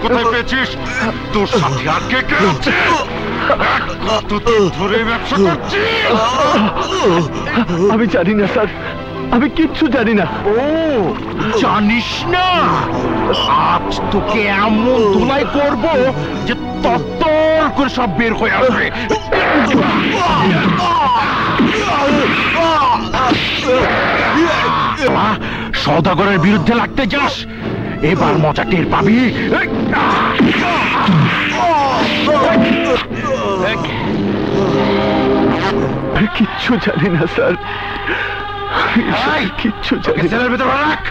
কোথায় পেয়েছিস? তোর সাথে আর কে কে আছে? কতদিন ধরে ব্যবসা করছিস? আমি জানি না স্যার, আমি কিচ্ছু জানি না। ও জানিস না? আজ তোকে এমন ধুলাই করব যে তত্তর করে সব বের হয়ে আসবে। সওদাগরের বিরুদ্ধে লাগতে যাস, এবার মজা টের পাবি। কিচ্ছু জানি না স্যার, কিচ্ছু জানি না। সেলের ভেতরে রাখ।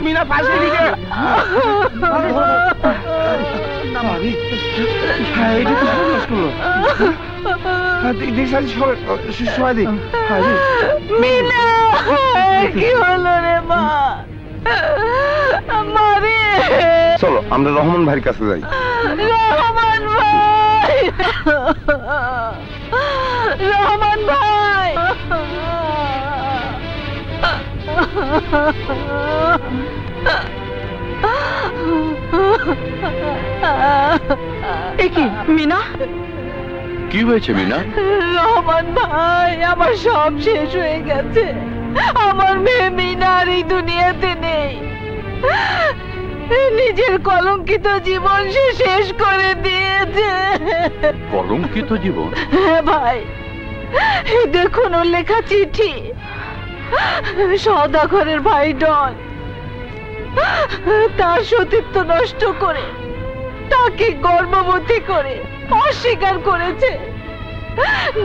मीना फांसी लीजिए। मीना কি হলো রে মা? মারে চলো আমরা রহমান ভাইয়ের কাছে যাই। রহমান ভাই, রহমান ভাই, কি মিনা? কি হয়েছে মিনা? রহমান ভাই, আমার সব শেষ হয়ে গেছে। আমার মেয়ে মিনা আর এই দুনিয়াতে নেই। নিজের কলঙ্কিত জীবন সে শেষ করে দিয়েছে। কলঙ্কিত জীবন? হ্যাঁ ভাই, দেখুন ওর লেখা চিঠি। সওদাগরের ভাই ডন তার সতীত্ব নষ্ট করে তাকে গর্ভবতী করে অস্বীকার করেছে।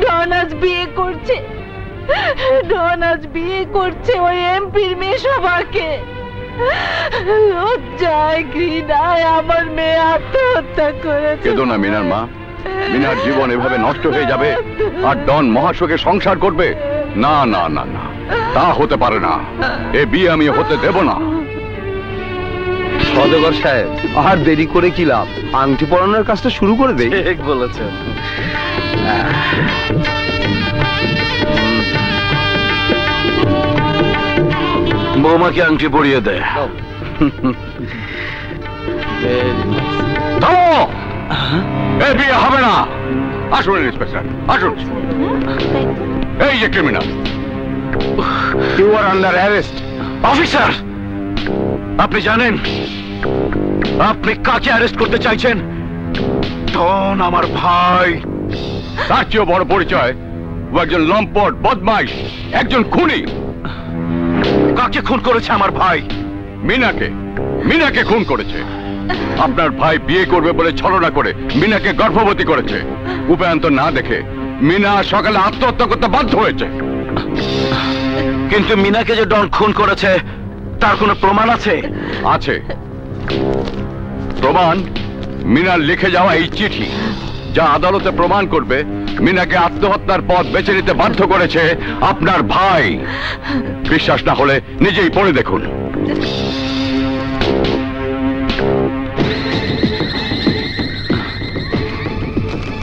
ডন আজ বিয়ে করছে, ডন আজ বিয়ে করছে ওই এমপির মেয়ে সবাকে। লজ্জায় ঘৃণায় আমার মেয়ে আত্মহত্যা করেছে। কেঁদো না মিনার মা, মিনার জীবন এভাবে নষ্ট হয়ে যাবে আর ডন মহাশোকে সংসার করবে? না না না না, তা হতে পারে না। এ বিয়ে আমি হতে দেব না। সওদাগর সাহেব, আর দেরি করে কি লাভ? আংটি পরানোর কাজটা শুরু করে দেই। ঠিক বলেছেন। বৌমাকে আংটি পরিয়ে দে। এই বিয়ে হবে না। আসুন ইন্সপেক্টর, আসুন। এই যে criminal, you are under arrest. Officer, আপনি জানেন আপনি কাকে অ্যারেস্ট করতে চাইছেন? ডন আমার ভাই। তার চেয়েও বড় পরিচয়, ও একজন লম্পট, বদমাইশ, একজন খুনি। কাকে খুন করেছে আমার ভাই? মিনাকে। মিনাকে খুন করেছে। আপনার ভাই বিয়ে করবে বলে ছলনা করে মিনাকে গর্ভবতী করেছে। উপায়ন্তর না দেখে মিনা সকালে আত্মহত্যা করতে বাধ্য হয়েছে। কিন্তু মিনাকে যে ডন খুন করেছে তার কোনো প্রমাণ আছে? আছে প্রমাণ। মিনার লিখে যাওয়া এই চিঠি, যা আদালতে প্রমাণ করবে মিনাকে আত্মহত্যার পথ বেছে নিতে বাধ্য করেছে আপনার ভাই। বিশ্বাস না হলে নিজেই পড়ে দেখুন।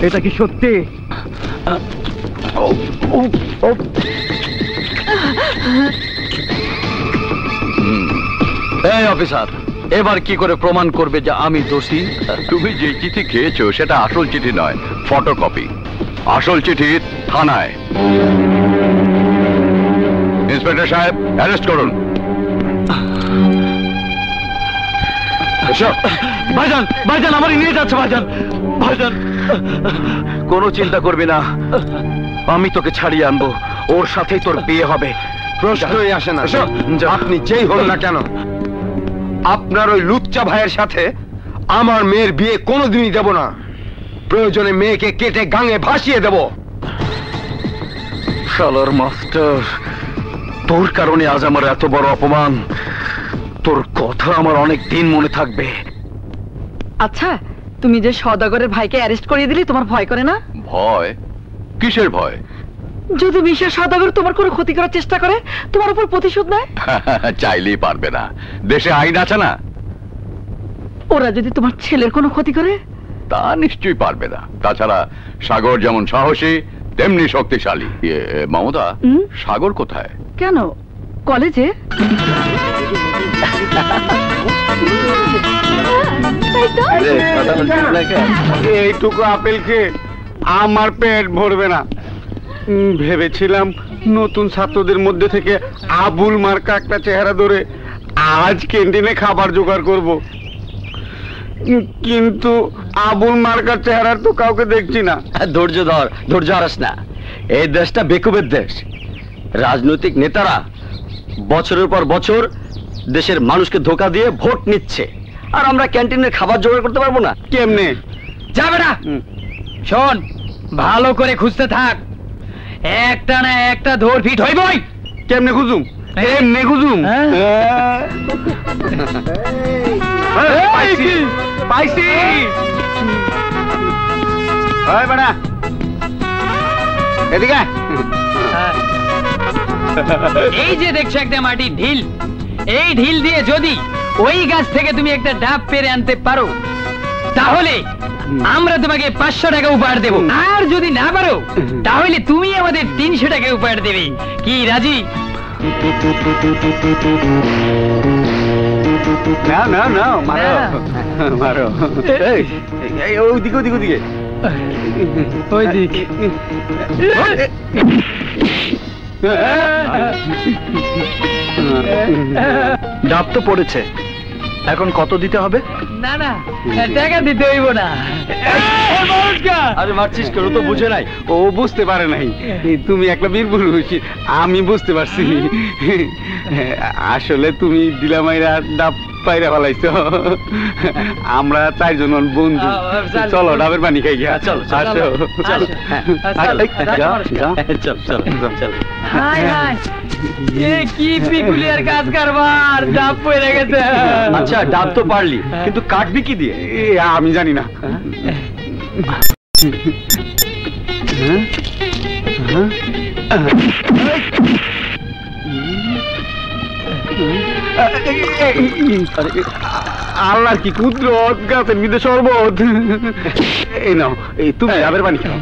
এটা কি সত্যি? এই অফিসার, এবার কি করে প্রমাণ করবে যে আমি দোষী? তুমি যে চিঠি খেয়েছো সেটা আসল চিঠি নয়, ফটোকপি। আসল চিঠি থানায়। ইন্সপেক্টর সাহেব, অ্যারেস্ট করুন। ভাইজান, ভাইজান আমার নিয়ে যাচ্ছে ভাইজান। ভাইজান, কোনো চিন্তা করবি না, আমি তোকে ছাড়িয়ে আনবো। ওর সাথেই তোর বিয়ে হবে। প্রশ্নই আসে না। আপনি যেই হন না কেন, আপনার ওই লুচ্চা ভাইয়ের সাথে আমার মেয়ের বিয়ে কোনোদিনই দেব না। প্রয়োজনে মেয়েকে কেটে গাঙে ভাসিয়ে দেব। শালার মাস্টার, তোর কারণে আজ আমার এত বড় অপমান। তোর কথা আমার অনেক দিন মনে থাকবে। আচ্ছা, তুমি যে সওদাগরের ভাইকে অ্যারেস্ট করিয়ে দিলি, তোমার ভয় করে না? ভয়? কিসের ভয়? যদি মিশা সওদাগর তোমার কোনো ক্ষতি করার চেষ্টা করে, তোমার উপর প্রতিশোধ নেয়? চাইলেই পারবে না, দেশে আইন আছে না। ওরা যদি তোমার ছেলের কোনো ক্ষতি করে? তা নিশ্চয়ই পারবে না। তাছাড়া সাগর যেমন সাহসী তেমনি শক্তিশালী। মমতা, সাগর কোথায়? কেন, কলেজে? এইটুকু আপেল খেয়ে আমার পেট ভরবে না। ভেবেছিলাম নতুন ছাত্রদের মধ্যে থেকে আবুল মার্কা একটা চেহারা ধরে আজ ক্যান্টিনে খাবার জোগাড় করব, কিন্তু আবুল মার্কার চেহারার তো কাউকে দেখছি না। ধৈর্য ধর, ধৈর্য হারাস না। এই দেশটা বেকুবের দেশ। রাজনৈতিক নেতারা বছরের পর বছর দেশের মানুষকে ধোকা দিয়ে ভোট নিচ্ছে, আর আমরা ক্যান্টিনের খাবার জোগাড় করতে পারবো না। কেমনে যাবে না? শোন, ভালো করে খুঁজতে থাক, একটা না একটা ধর ফিট হইবই। কেমনে খুঁজুম? এমনে খুঁজুম? পাইছি। এদিকে এই যে দেখছো একটা মাটির ঢিল, এই ঢিল দিয়ে যদি ওই গাছ থেকে তুমি একটা ডাব পেরে আনতে পারো, তাহলে আমরা তোমাকে 500 টাকা উপহার দেব। আর যদি না পারো, তাহলে তুমি আমাদের 300 টাকা উপহার দেবে। কি রাজি? না না না, মারো মারো। ওদিকে ওদিকে ওদিকে ওই দিক। ডাব তো পড়েছে, এখন কত দিতে হবে? না না, টাকা দিতে হইব না। আরে মারছিস কেন? তো বুঝে নাই, ও বুঝতে পারে নাই। তুমি একটা বীরবল হয়েছি, আমি বুঝতে পারছি। আসলে তুমি দিলামাইরা ডাব পাইরা ফেলাইছো। আমরা 4 জন বন্ধু। চলো ডাবের পানি খাই গিয়া। চল কি পিকুলিয়ার কাজ কারবার, ডাব পড়ে গেছে। আচ্ছা, ডাব তো পারলি, কিন্তু কাটবি কি দিয়ে? আমি জানি না। আল্লাহর কি কুদরত, গাছের মধ্যে শরবত। এই নাও, এই তুমি ডাবের পানি খাও।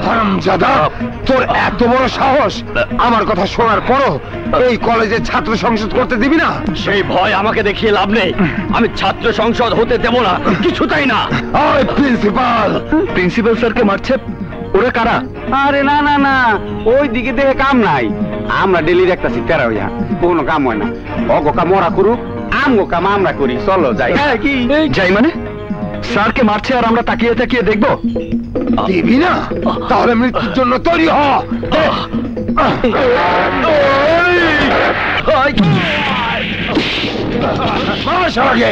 হারামজাদা, তোর এত বড় সাহস! আমার কথা শোনার পরও এই কলেজে ছাত্র সংসদ করতে দিবি না? সেই ভয় আমাকে দেখিয়ে লাভ নেই। আমি ছাত্র সংসদ হতে দেব না, কিছুতেই না। ওই প্রিন্সিপাল! প্রিন্সিপাল স্যারকে মারছে, ওরা কারা? আরে না না না, ওই দিকে দেখে কাম নাই। আমরা ডেলি দেখতাছি তেরা হইয়া, কোনো কাম হয় না। অগো কাম ওরা করুক, আমগো কাম আমরা করি। চলো যাই। কি যাই মানে? স্যারকে মারছে আর আমরা তাকিয়ে তাকিয়ে দেখবো? দিবি না? তাহলে মৃত্যুর জন্য তৈরি হ। মাস আগে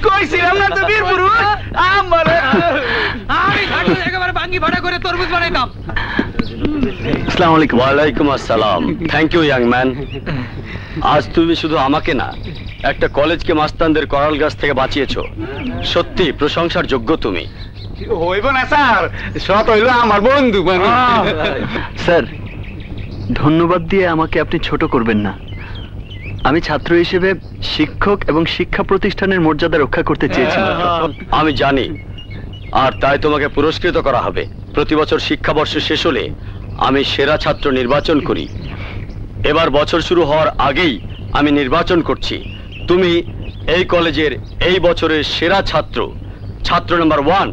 কইছিলাম না তো বীর পুরুষ, আমি একেবারে ভাঙ্গি ফাটা করে তরমুজ বানাইতাম। আসসালামু আলাইকুম। ওয়ালাইকুম আসসালাম। Thank you young man. আজ তুমি শুধু আমাকে না, একটা কলেজকে মাস্তানদের করাল গাছ থেকে বাঁচিয়েছো। সত্যি প্রশংসার যোগ্য তুমি। হইব না স্যার, সব হইল আমার বন্ধু। স্যার, ধন্যবাদ দিয়ে আমাকে আপনি ছোট করবেন না। আমি ছাত্র হিসেবে শিক্ষক এবং শিক্ষা প্রতিষ্ঠানের মর্যাদা রক্ষা করতে চেয়েছিলাম। আমি জানি, আর তাই তোমাকে পুরস্কৃত করা হবে। প্রতি বছর শিক্ষাবর্ষ শেষ হলে আমি সেরা ছাত্র নির্বাচন করি। এবার বছর শুরু হওয়ার আগেই আমি নির্বাচন করছি। তুমি এই কলেজের এই বছরের সেরা ছাত্র, ছাত্র নাম্বার 1।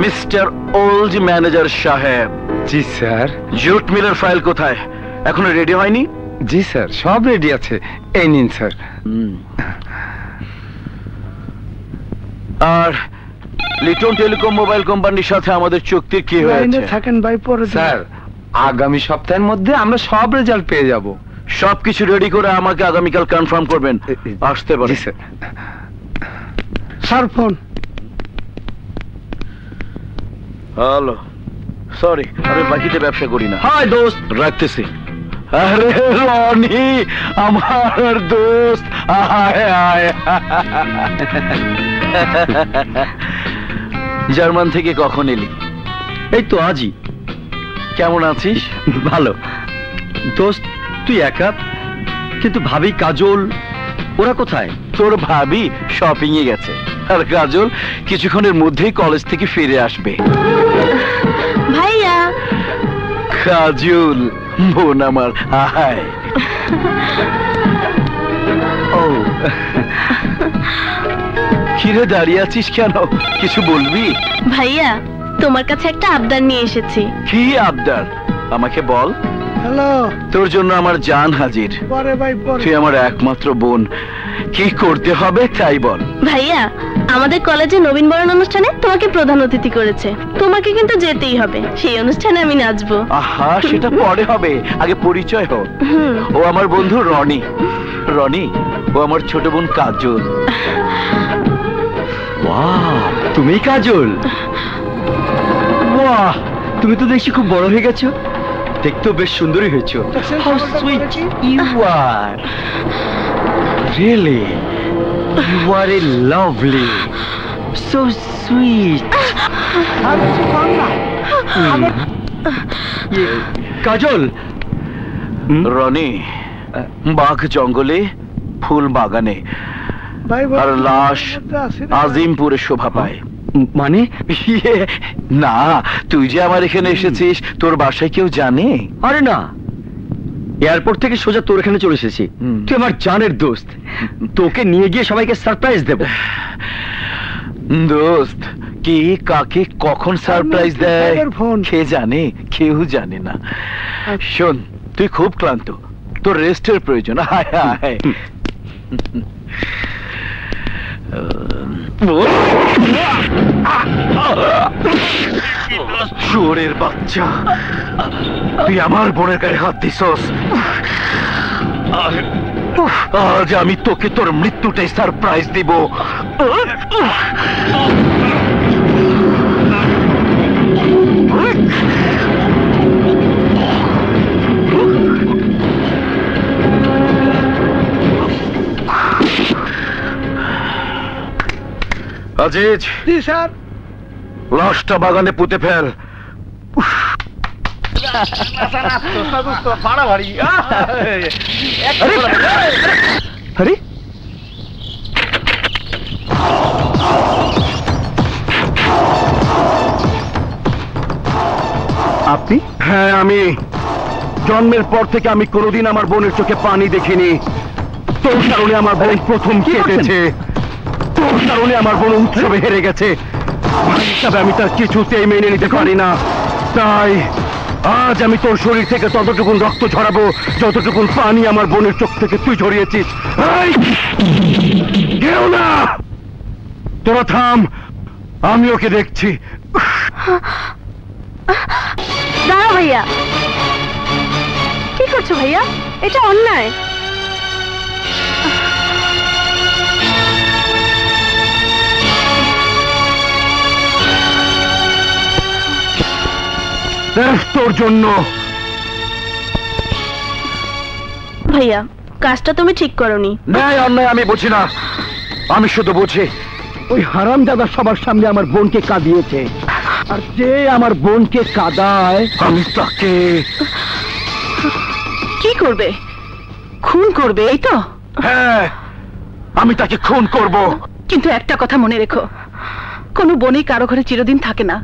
মিস্টার ওল্ড ম্যানেজার সাহেব। জি স্যার। জুট মিলের ফাইল কোথায়? এখনো রেডি হয়নি? জি স্যার, সব রেডি আছে। এই নিন স্যার। আর লিটন টেলিকম মোবাইল কোম্পানির সাথে আমাদের চুক্তির কি হয়েছে? থাকেন ভাই, পরে স্যার আগামী সপ্তাহের মধ্যে আমরা সব রেজাল্ট পেয়ে যাব। সবকিছু রেডি করে আমাকে আগামীকাল কনফার্ম করবেন। আসতে পারি? জি sir. Sir phone. Hello, sorry, আমি বাকিতে ব্যবসা করি না। হাই দোস্ত, রাখতেছি। আরে রনি, আমার দোস্ত, আয় আয়। জার্মান থেকে কখন এলি? এই তো আজই। কেমন আছিস? ভালো। দোস্ত, তুই একা, কিন্তু ভাবি কাজল ওরা কোথায়? তোর ভাবি শপিং এ গেছে, আর কাজল কিছুক্ষণের মধ্যেই কলেজ থেকে ফিরে আসবে। ভাইয়া। কাজল বোন আমার, আয়। ও কিরে দাঁড়িয়ে আছিস কেন? কিছু বলবি? ভাইয়া, তোমার কাছে একটা আবদার নিয়ে এসেছি। কি আবদার? আমাকে বল। হ্যালো। তোর জন্য আমার জান হাজির। পরে ভাই, পরে। তুই আমার একমাত্র বোন, কি করতে হবে তাই বল। ভাইয়া, আমাদের কলেজে নবীন বরণ অনুষ্ঠানে তোমাকে প্রধান অতিথি করেছে। তোমাকে কিন্তু যেতেই হবে, সেই অনুষ্ঠানে আমি নাচবো। আহা, সেটা পরে হবে, আগে পরিচয় হোক। ও আমার বন্ধু রনি। রনি, ও আমার ছোট বোন কাজল। বাহ, তুমি কাজল? বাহ, তুমি তো দেখছি খুব বড় হয়ে গেছো। দেখতেও বেশ সুন্দরী হয়েছো। How sweet you are. Really, you are a lovely, so sweet. কাজল। রনি, বাঘ জঙ্গলে, ফুল বাগানে, আর লাশ আজিমপুরে শোভা পায়। মানে না, তুই যে আমার এখানে এসেছিস, তোর বাসায় কেউ জানে? আরে না, এয়ারপোর্ট থেকে সোজা তোর এখানে চলে এসেছি। তুই আমার জানের দোস্ত, তোকে নিয়ে গিয়ে সবাইকে সারপ্রাইজ দেব। দোস্ত, কি কাকে কখন সারপ্রাইজ দেয় কে জানে? কেউ জানে না। শোন, তুই খুব ক্লান্ত, তোর রেস্টের প্রয়োজন। হায় হায়, চোরের বাচ্চা, তুই আমার বোনের গায়ে হাত দিছস। আজ আমি তোকে তোর মৃত্যুটাই সারপ্রাইজ দিব। আজিজ। জি স্যার। লাশটা বাগানে পুঁতে ফেল। আরে আপনি? হ্যাঁ, আমি। জন্মের পর থেকে আমি কোনোদিন আমার বোনের চোখে পানি দেখিনি। তোর কারণে আমার বোন প্রথম কেটেছে, তোর কারণে আমার বোন উৎসবে হেরে গেছে। ভাই হিসাবে আমি তার কিছুতেই মেনে নিতে পারি না। তাই আজ আমি তোর শরীর থেকে ততটুকুন রক্ত ঝরাবো যতটুকুন পানি আমার বোনের চোখ থেকে তুই ঝরিয়েছিস। কেউ না, তোরা থাম, আমি ওকে দেখছি। দাঁড়া ভাইয়া, কি করছো ভাইয়া? এটা অন্যায়। তোর জন্য। ভাইয়া, কাজটা তুমি ঠিক করোনি। ন্যায় অন্যায় আমি বুঝি না, আমি শুধু বুঝি ওই হারামজাদা সবার সামনে আমার বোনকে কাঁদিয়েছে, আর যে আমার বোনকে কাঁদায় আমি তাকে। কি করবে? খুন করবে, এই তো? হ্যাঁ, আমি তাকে খুন করব। কিন্তু একটা কথা মনে রেখো, কোনো বোনই কারো ঘরে চিরদিন থাকে না।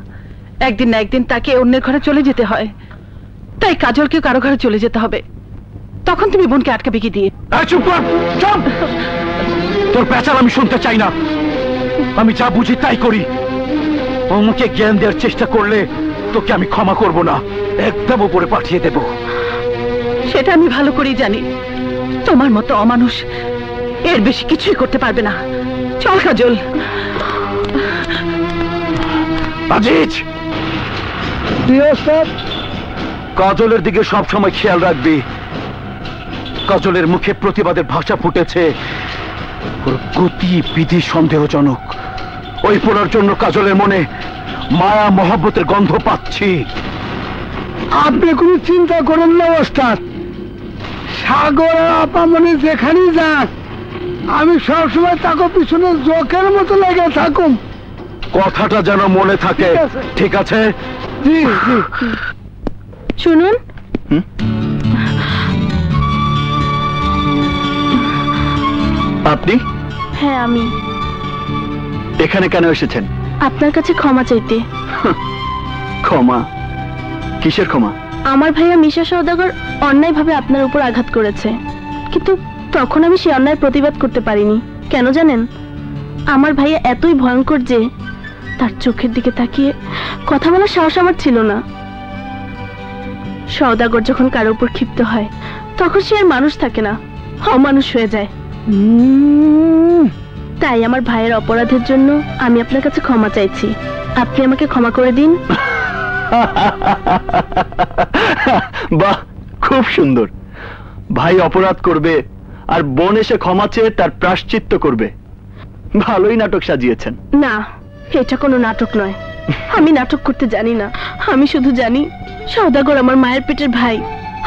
একদিন না একদিন তাকে অন্যের ঘরে চলে যেতে হয়। তাই কাজলকেও কারো ঘরে চলে যেতে হবে। তখন তুমি বোনকে আটকাবে কি দিয়ে? চুপ কর, চুপ। তোর পেঁচাল আমি শুনতে চাই না। আমি যা বুঝি তাই করি। আমাকে জ্ঞান দেওয়ার চেষ্টা করলে তোকে আমি ক্ষমা করব না, একদম উপরে পাঠিয়ে দেব। সেটা আমি ভালো করেই জানি। তোমার মতো অমানুষ এর বেশি কিছুই করতে পারবে না। চল কাজল। আজিজ, কাজলের দিকে সব সময় খেয়াল রাখবি। কাজলের মুখে প্রতিবাদের ভাষা ফুটেছে, ওর গতি বিধি সন্দেহজনক। ওই পোড়ার জন্য কাজলের মনে মায়া মহব্বতের গন্ধ পাচ্ছি। আপনি কোনো চিন্তা করেন না ওস্তাদ। সাগর আর আপামনি যেখানেই যাক, আমি সবসময় তাকে পিছনে জোকের মতো লেগে থাকুম। কথাটা যেন মনে থাকে, ঠিক আছে? জি জি। শুনুন, আপনি? হ্যাঁ আমি। এখানে কেন এসেছেন? আপনার কাছে ক্ষমা চাইতে। ক্ষমা? কিসের ক্ষমা? আমার ভাইয়া মিশা সওদাগর অন্যায়ভাবে আপনার উপর আঘাত করেছে, কিন্তু তখন আমি সে অন্যায় প্রতিবাদ করতে পারিনি। কেন জানেন? আমার ভাইয়া এতই ভয়ঙ্কর যে তার চোখের দিকে তাকিয়ে কথা বলার সাহস আমার ছিল না। সওদাগর যখন কারো উপর ক্ষিপ্ত হয় তখন সে আর মানুষ থাকে না, অমানুষ হয়ে যায়। তাই আমার ভাইয়ের অপরাধের জন্য আমি আপনার কাছে ক্ষমা চাইছি। আপনি আমাকে ক্ষমা করে দিন। বাহ, খুব সুন্দর। ভাই অপরাধ করবে আর বোন এসে ক্ষমা চেয়ে তার প্রায়শ্চিত্ত করবে। ভালোই নাটক সাজিয়েছেন। না, এটা কোনো নাটক নয়। আমি নাটক করতে জানি না। আমি শুধু জানি সওদাগর আমার মায়ের পেটের ভাই,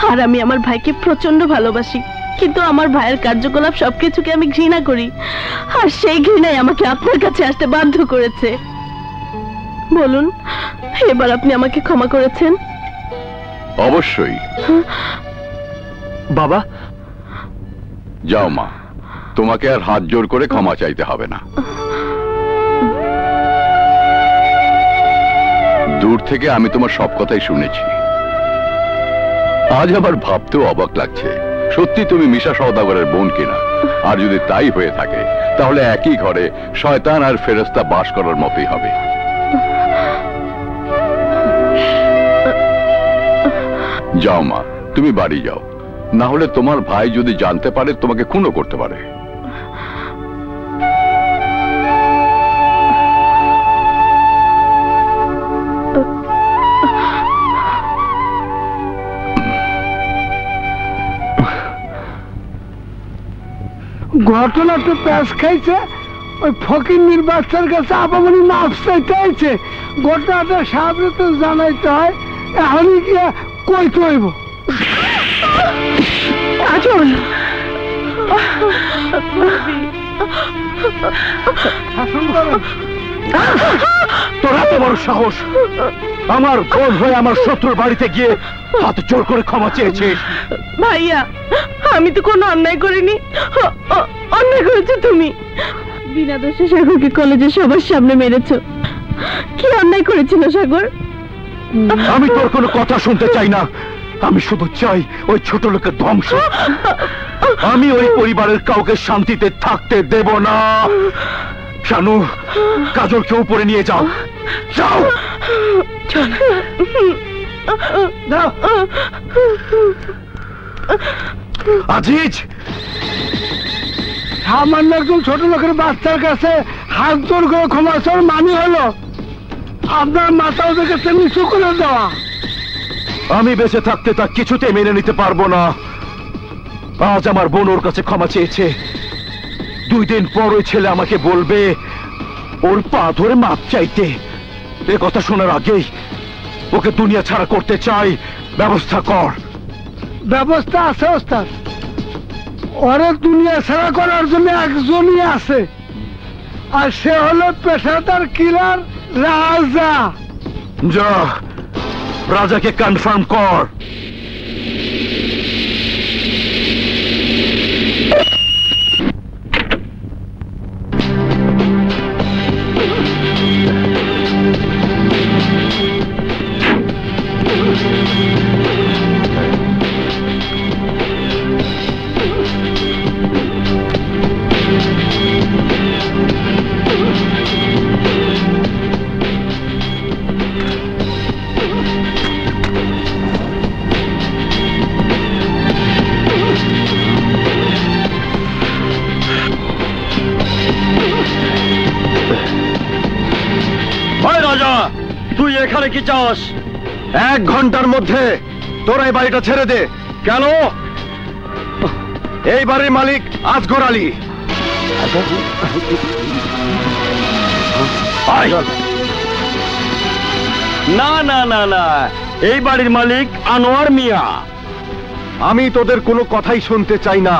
আর আমি আমার ভাইকে প্রচন্ড ভালোবাসি। কিন্তু আমার ভাইয়ের কার্যকলাপ সবকিছুকে আমি ঘৃণা করি, আর সেই ঘৃণাই আমাকে আপনার কাছে আসতে বাধ্য করেছে। বলুন, এবার আপনি আমাকে ক্ষমা করেছেন? অবশ্যই। বাবা, যাও মা, তোমাকে আর হাত জোর করে ক্ষমা চাইতে হবে না। দূর থেকে আমি তোমার সব কথাই শুনেছি। আজ আবার ভাবতেও অবাক লাগছে, সত্যি তুমি মিশা সওদাগরের বোন কিনা। আর যদি তাই হয়ে থাকে তাহলে একই ঘরে শয়তান আর ফেরেশতা বাস করার মতোই হবে। যাও মা, তুমি বাড়ি যাও, না হলে তোমার ভাই যদি জানতে পারে তোমাকে খুনও করতে পারে। ঘটনা তো প্যাস খাইছে, ওই ফকির বাচ্চার কাছে আপামনি মাফ চাইতে আইছে। ঘটনাটা সামনে তো জানাইতে হয়, এখনই গিয়া কইতে হইব। কাজল, তোর এত বড় সাহস, আমার বোন হয়ে আমার শত্রুর বাড়িতে গিয়ে হাত জোর করে ক্ষমা চেয়েছিস? ভাইয়া, আমি তো কোনো অন্যায় করিনি। অন্যায় করেছো তুমি। বিনা দোষে সাগরকে কলেজে সবার সামনে মেরেছো। কি অন্যায় করেছিল সাগর? আমি তোর কোনো কথা শুনতে চাই না। আমি শুধু চাই ওই ছোট লোকের ধ্বংস। আমি ওই পরিবারের কাউকে শান্তিতে থাকতে দেব না। শানু, কাজলকে উপরে নিয়ে যাও। যাও। আজিজ, সামান্য একজন ছোট লোকের বাচ্চার কাছে হাত জোর করে ক্ষমা চাওয়ার মানে হলো আপনার মাথা ওদের কাছে নিচু করে দেওয়া। আমি বেঁচে থাকতে তা কিছুতে মেনে নিতে পারবো না। আজ আমার বোন ওর কাছে ক্ষমা চেয়েছে, 2 দিন পর ওই ছেলে আমাকে বলবে ওর পা ধরে মাপ চাইতে। এ কথা শোনার আগেই ওকে দুনিয়া ছাড়া করতে চাই। ব্যবস্থা কর। ব্যবস্থা আছে ওস্তাদ, ওরে দুনিয়া ছাড়া করার জন্য একজনই আছে, আর সে হলো পেশাদার কিলার রাজা। যা, রাজাকে কনফার্ম কর। তুই এখানে কি চাস? 1 ঘন্টার মধ্যে তোরা এই বাড়িটা ছেড়ে দে। কেন? এই বাড়ির মালিক আসগর আলী। না না না না, এই বাড়ির মালিক আনোয়ার মিয়া। আমি তোদের কোনো কথাই শুনতে চাই না।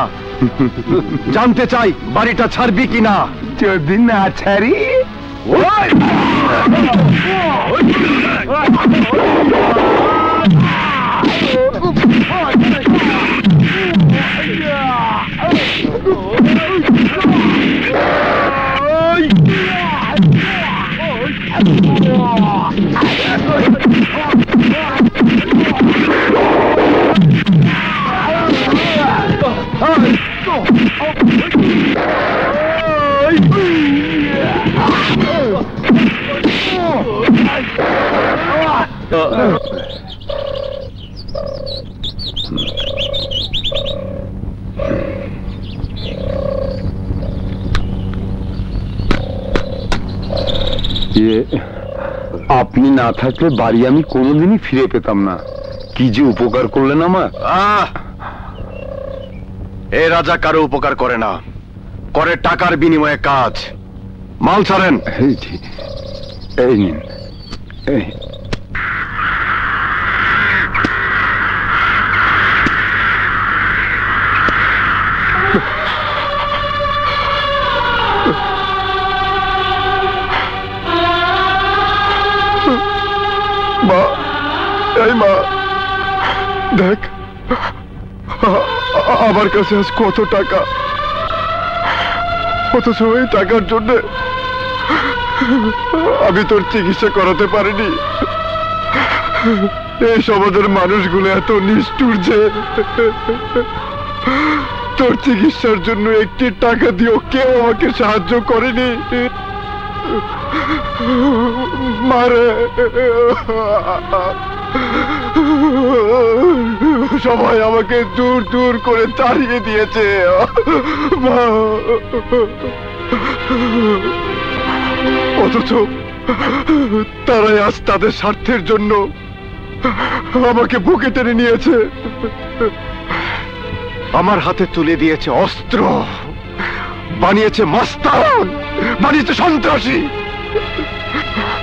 জানতে চাই বাড়িটা ছাড়বি কিনা। যদি না ছাড়ি আপনি না থাকলে বাড়ি আমি কোনোদিনই ফিরে পেতাম না। কি যে উপকার করলেন আমার। এ রাজা কারো উপকার করে না, করে টাকার বিনিময়ে কাজ। মাল ছাড়েন। এই নিন। মা, এই মা, দেখ আমার কাছে আজ কত টাকা, অথচ ওই টাকার জন্য আমি তোর চিকিৎসা করাতে পারিনি। এই সমাজের মানুষগুলো এত নিষ্ঠুর যে তোর চিকিৎসার জন্য একটি টাকা দিয়েও কেউ আমাকে সাহায্য করেনি। মারে, সবাই আমাকে দূর দূর করে তাড়িয়ে দিয়েছে। অথচ তারাই আজ তাদের স্বার্থের জন্য আমাকে বুকে টেনে নিয়েছে, আমার হাতে তুলে দিয়েছে অস্ত্র, বানিয়েছে মাস্তান, বানিয়েছে সন্ত্রাসী।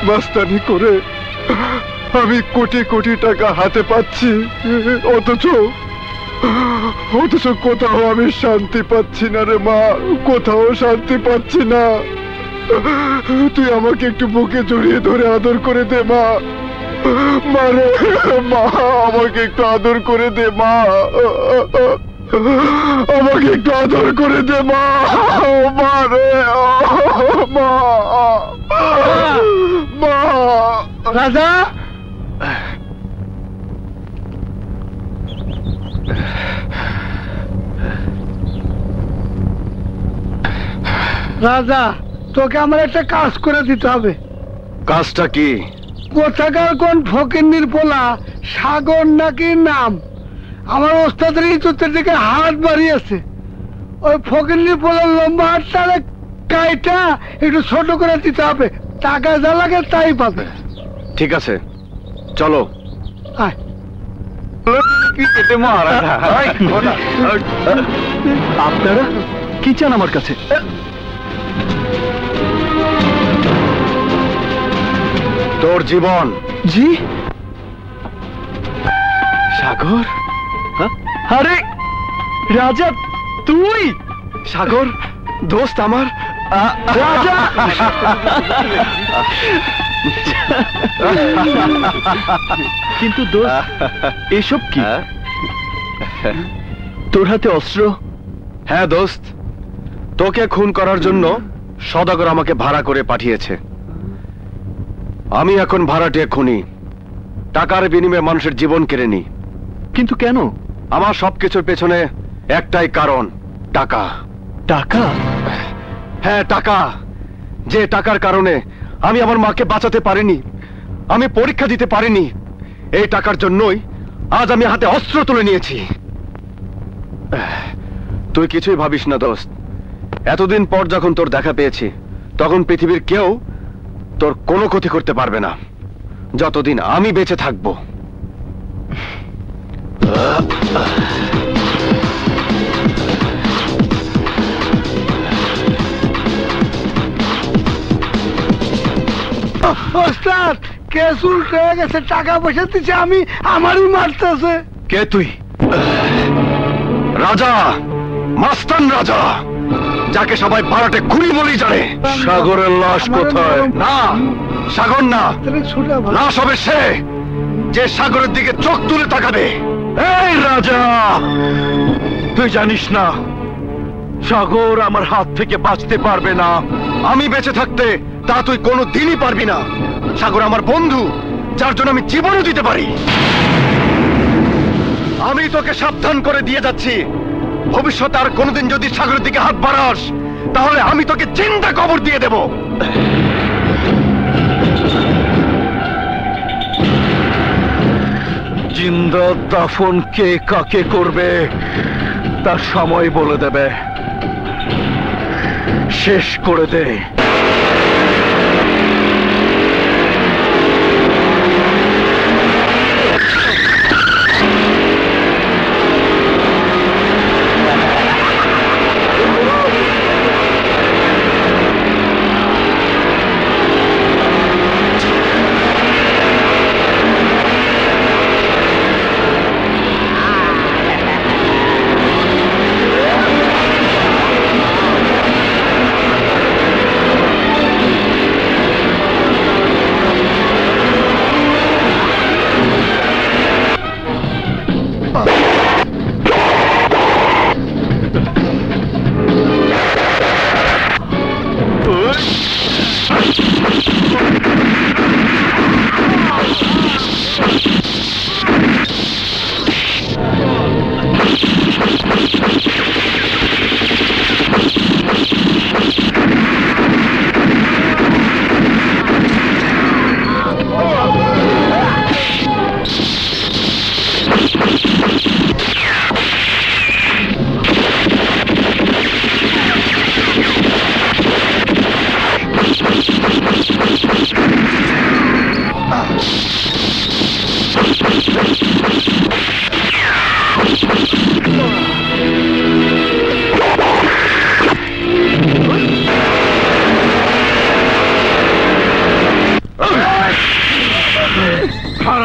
মাস্তানি করে আমি কোটি কোটি টাকা হাতে পাচ্ছি, অথচ কোথাও আমি শান্তি পাচ্ছি না রে মা, কোথাও শান্তি পাচ্ছি না। তুই আমাকে একটু বুকে জড়িয়ে ধরে আদর করে দে মা। মারে মা, আমাকে একটু আদর করে দে মা, আমাকে একটু আদর করে দে মা। মারে মা, মা। রাজা, রাজা, তোকে আমার একটা কাজ করে দিতে হবে। কাজটা কি? কোথাকার কোন ফকিন্নির পোলা সাগর নাকি নাম, আমার ওস্তাদের ইজ্জতের দিকে হাত বাড়িয়েছে। ওই ফকিন্নির পোলার লম্বা হাতটা কাইটা একটু ছোট করে দিতে হবে, টাকা যা লাগে তাই পাবে। ঠিক আছে, চলো। আয়। আপনারা কি চান আমার কাছে? তোর জীবন। জি সাগর? আরে রাজা তুই? সাগর দোস্ত আমার। রাজা কিন্তু দোস্ত এসব কি? তোর হাতে অস্ত্র? হ্যাঁ দোস্ত, তোকে খুন করার জন্য সদাগর আমাকে ভাড়া করে পাঠিয়েছে। আমি এখন ভাড়াটে খুনি, টাকার বিনিময়ে মানুষের জীবন কেড়ে নি। কিন্তু কেন? আমার সবকিছুর পেছনে একটাই কারণ, টাকা। টাকা? হ্যাঁ টাকা, যে টাকার কারণে আমি আমার মাকে বাঁচাতে পারিনি, আমি পরীক্ষা দিতে পারিনি। এই টাকার জন্যই আজ আমি হাতে অস্ত্র তুলে নিয়েছি। তুই কিছুই ভাবিস না দোস্ত, এতদিন পর যখন তোর দেখা পেয়েছি তখন পৃথিবীর কেউ তোর কোনো ক্ষতি করতে পারবে না, যতদিন আমি বেঁচে থাকবো। ওস্তাদ, কেস উল্টে গেছে, টাকা পয়সা দিচ্ছে আমি, আমারই মারতেছে। কে তুই? রাজা, মাস্তান রাজা, যাকে সবাই ভাড়াটে খুনি বলেই জানে। সাগরের লাশ কোথায়? না, সাগর না, লাশ হবে সে, যে সাগরের দিকে চোখ তুলে তাকাবে। এই রাজা, তুই জানিস না সাগর আমার হাত থেকে বাঁচতে পারবে না। আমি বেঁচে থাকতে তা তুই কোনো দিনই পারবি না। সাগর আমার বন্ধু, যার জন্য আমি জীবনও দিতে পারি। আমি তোকে সাবধান করে দিয়ে যাচ্ছি, ভবিষ্যতে আর কোনোদিন যদি সাগরের দিকে হাত বাড়াস তাহলে আমি তোকে জিন্দা কবর দিয়ে দেব। জিন্দা দাফন কে কাকে করবে তার সময় বলে দেবে। শেষ করে দে।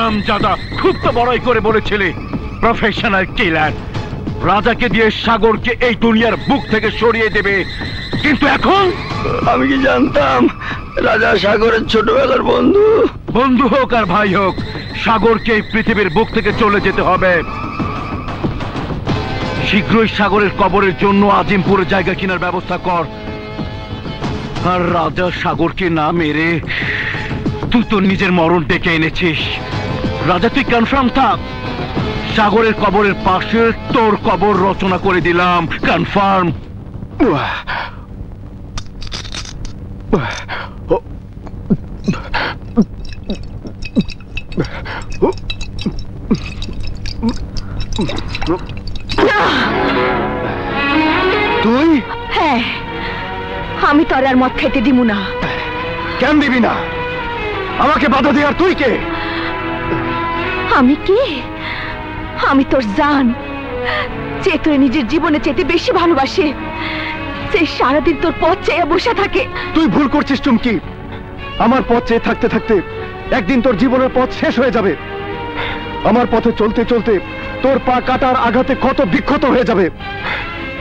হারামজাদা, খুব তো বড়াই করে বলেছিলে প্রফেশনাল কিলার। রাজাকে দিয়ে সাগরকে এই দুনিয়ার বুক থেকে সরিয়ে দেবে, কিন্তু এখন আমি কি জানতাম রাজা সাগরের ছোটবেলার বন্ধু। বন্ধু হোক আর ভাই হোক, সাগরকে এই পৃথিবীর বুক থেকে চলে যেতে হবে। শীঘ্রই সাগরের কবরের জন্য আজিমপুরে জায়গা কেনার ব্যবস্থা কর। আর রাজা সাগরকে না মেরে তুই তোর নিজের মরণ ডেকে এনেছিস। রাজা তুই কনফার্ম থাক, সাগরের কবরের পাশে তোর কবর রচনা করে দিলাম, কনফার্ম। তুই? হ্যাঁ, আমি তোর আর মদ খাইতে দিব না। কেন দিবি না? আমাকে বাধা দেওয়ার তুই কে? আমি কি? আমি তোর জান, যে তোর নিজের জীবনে চেতে বেশি ভালোবাসে, যে সারাদিন তোর পথ চেয়ে বসে থাকে। তুই ভুল করছিস চুমকি। আমার পথ চেয়ে থাকতে থাকতে একদিন তোর জীবনের পথ শেষ হয়ে যাবে। আমার পথে চলতে চলতে তোর পা কাটার আঘাতে কত বিক্ষত হয়ে যাবে,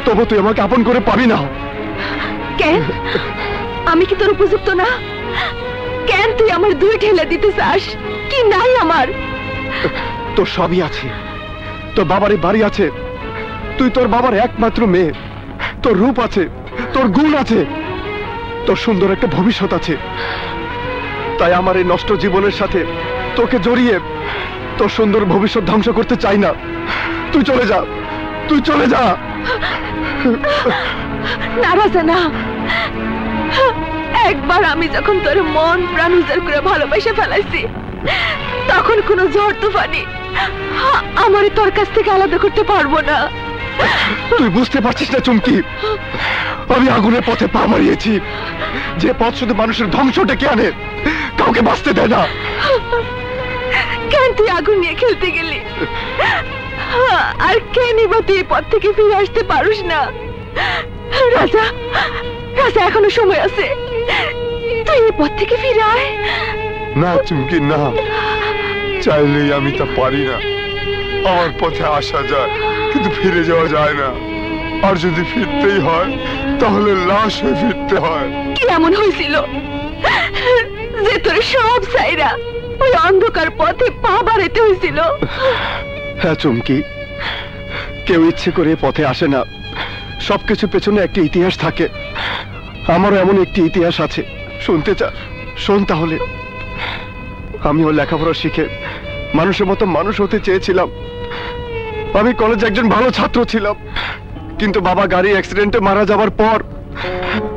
তবু তুই আমাকে আপন করে পাবি না। কেন? আমি কি তোর উপযুক্ত না? কেন তুই আমার দুই ঠেলে দিতে চাস? কি নাই আমার? তোর সবই আছে, তোর বাবারই বাড়ি আছে, তুই তোর বাবার একমাত্র মেয়ে, তোর রূপ আছে, তোর গুণ আছে, তোর সুন্দর একটা ভবিষ্যৎ আছে। তাই আমার এই নষ্ট জীবনের সাথে তোকে জড়িয়ে তোর সুন্দর ভবিষ্যৎ ধ্বংস করতে চাই না। তুই চলে যা, তুই চলে যা। না রাজা না, একবার আমি যখন তোর মন প্রাণ উজাড় করে ভালোবাসে ফেলাইছি, তখন কোনো ঝড় তুফানি আমারে তোর কাছ থেকে আলাদা করতে পারবো না। তুই বুঝতে পারছিস না চুমকি, আমি আগুনের পথে পা মারিয়েছি, যে পথ শুধু মানুষের ধ্বংস ডেকে আনে, কাউকে বাঁচতে দেয় না। কেন তুই আগুন নিয়ে খেলতে গেলি? আর কেন বা তুই এই পথ থেকে ফিরে আসতে পারিস না? রাজা, রাজা এখনো সময় আছে, তুই এই পথ থেকে ফিরে আয়। না চুমকি না, চাইলেই আমি তা পারি না। আমার পথে আসা যায়, কিন্তু ফিরে যাওয়া যায় না। আর যদি ফিরতেই হয় তাহলে লাশ হয়ে ফিরতে হয়। কি এমন হয়েছিল যে তোর সব সাইরা ওই অন্ধকার পথে পা বাড়াতে হয়েছিল? হ্যাঁ চুমকি, কেউ ইচ্ছে করে পথে আসে না, সবকিছু পেছনে একটা ইতিহাস থাকে। আমারও এমন একটি ইতিহাস আছে, শুনতে চা? শোন তাহলে। আমিও লেখাপড়া শিখে মানুষের মতো মানুষ হতে চেয়েছিলাম। আমি কলেজে একজন ভালো ছাত্র ছিলাম, কিন্তু বাবা গাড়ি অ্যাক্সিডেন্টে মারা যাবার পর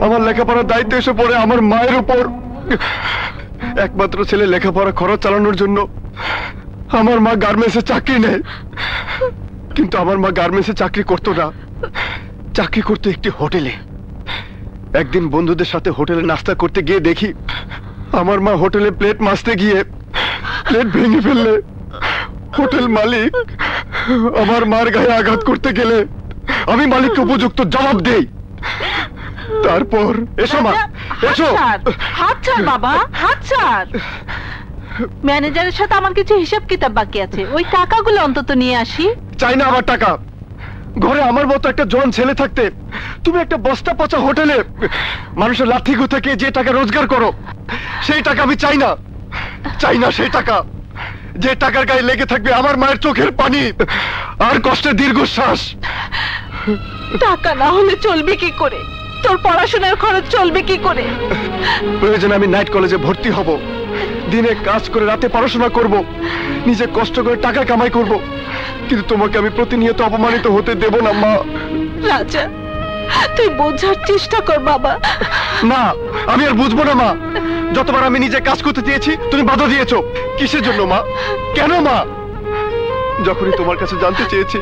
আমার লেখাপড়ার দায়িত্ব এসে পড়ে আমার মায়ের উপর। একমাত্র ছেলে লেখাপড়া খরচ চালানোর জন্য আমার মা গার্মেন্টসে চাকরি নেয়, কিন্তু আমার মা গার্মেন্টসে চাকরি করতো না, চাকরি করতো একটি হোটেলে। একদিন বন্ধুদের সাথে হোটেলে নাস্তা করতে গিয়ে দেখি আমার মা হোটেলে প্লেট মাজতে গিয়ে প্লেট ভেঙে ফেললে হোটেল মালিক আমার মার গায়ে আঘাত করতে গেলে আমি মালিককে উপযুক্ত জবাব দেই। তারপর এসো মা, এসো। হাত ছাড় বাবা, হাত ছাড়। ম্যানেজারের সাথে আমার কিছু হিসাব কিতাব বাকি আছে, ওই টাকাগুলো অন্তত নিয়ে আসি। চাই না আমার টাকা। ঘরে আমার মতো একটা জোয়ান ছেলে থাকতে তুমি একটা বস্তা পচা হোটেলে মানুষের লাথি থেকে যে টাকা রোজগার করো, সেই টাকা আমি চাই না। চাই না সেই টাকা, যে টাকার গায়ে লেগে থাকবে আমার মায়ের চোখের পানি আর কষ্টের দীর্ঘশ্বাস। টাকা না হলে চলবে কি করে? তোর পড়াশোনার খরচ চলবে কি করে? প্রয়োজনে আমি নাইট কলেজে ভর্তি হব, দিনে কাজ করে রাতে পড়াশোনা করব, নিজে কষ্ট করে টাকা কামাই করব, কিন্তু তোমাকে আমি প্রতিনিয়ত অপমানিত হতে দেব না মা। রাজা, তুই বোঝার চেষ্টা কর বাবা। না, আমি আর বুঝবো না মা। যতবার আমি নিজে কাজ করতে চেয়েছি তুমি বাধা দিয়েছো। কিসের জন্য মা? কেন মা? যখনই তোমার কাছে জানতে চেয়েছি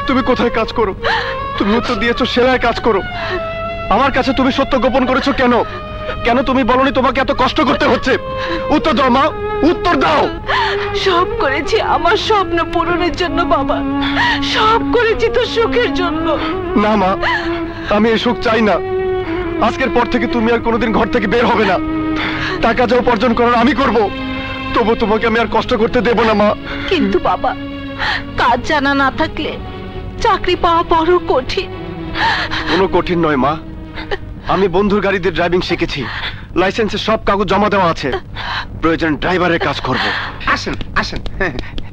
তুমি কোথায় কাজ করো, তুমি উত্তর দিয়েছো সেলাই কাজ করো। আমার কাছে তুমি সত্য গোপন করেছো কেন? কেন তুমি বলনি তোমাকে এত কষ্ট করতে হচ্ছে? উত্তর দাও মা, উত্তর দাও। সব করেছি আমার স্বপ্ন পূরণের জন্য বাবা, সব করেছি তোর সুখের জন্য। না মা, আমি এই সুখ চাই না। আজকের পর থেকে তুমি আর কোনোদিন ঘর থেকে বের হবে না। টাকা যা উপার্জন করার আমি করব, তবু তোমাকে আমি আর কষ্ট করতে দেব না মা। কিন্তু বাবা, কাজ জানা না থাকলে চাকরি পাওয়া বড় কঠিন। কোনো কঠিন নয় মা, আমি বন্ধুর গাড়িতে ড্রাইভিং শিখেছি, লাইসেন্সের সব কাগজ জমা দেওয়া আছে, প্রয়োজন ড্রাইভারের কাজ করব। আসেন আসেন,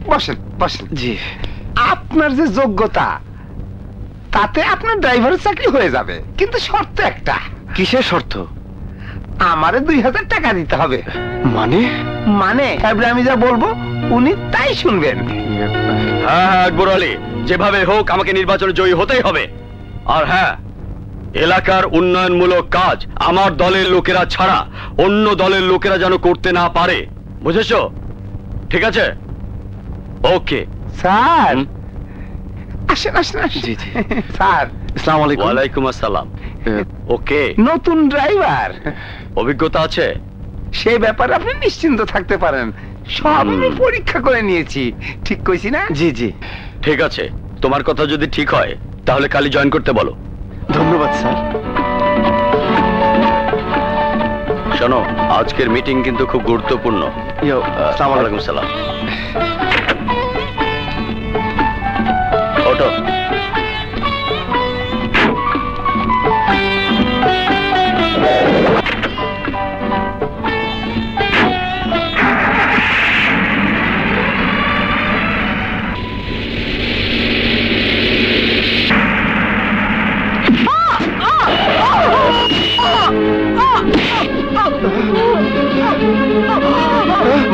বসেন বসেন। জি। আপনার যে যোগ্যতা তাতে আপনার ড্রাইভারের চাকরি হয়ে যাবে, কিন্তু শর্ত একটা। কিসের শর্ত? আমারে 2000 টাকা দিতে হবে। মানে? মানে এবারে আমি যা বলবো উনি তাই শুনবেন। হ্যাঁ আকবর আলী, যেভাবে হোক আমাকে নির্বাচনে জয়ী হতেই হবে। আর হ্যাঁ, এলাকার উন্নয়নমূলক কাজ আমার দলের লোকেরা ছাড়া অন্য দলের লোকেরা যেন করতে না পারে, বুঝেছো? ঠিক আছে? ওকে স্যার আসেন আসেন আসেন। জি জি। স্যার আসসালামু আলাইকুম। ওয়ালাইকুম আসসালাম। ওকে, নতুন ড্রাইভার, অভিজ্ঞতা আছে? সেই ব্যাপারে আপনি নিশ্চিন্ত থাকতে পারেন, সব আমি পরীক্ষা করে নিয়েছি। ঠিক কইছি না? জি জি। ঠিক আছে, তোমার কথা যদি ঠিক হয় তাহলে কালই জয়েন করতে বলো। ধন্যবাদ স্যার। শোনো, আজকের মিটিং কিন্তু খুব গুরুত্বপূর্ণ। আসসালামু আলাইকুম। ওয়ালাইকুম সালাম। ওঠো।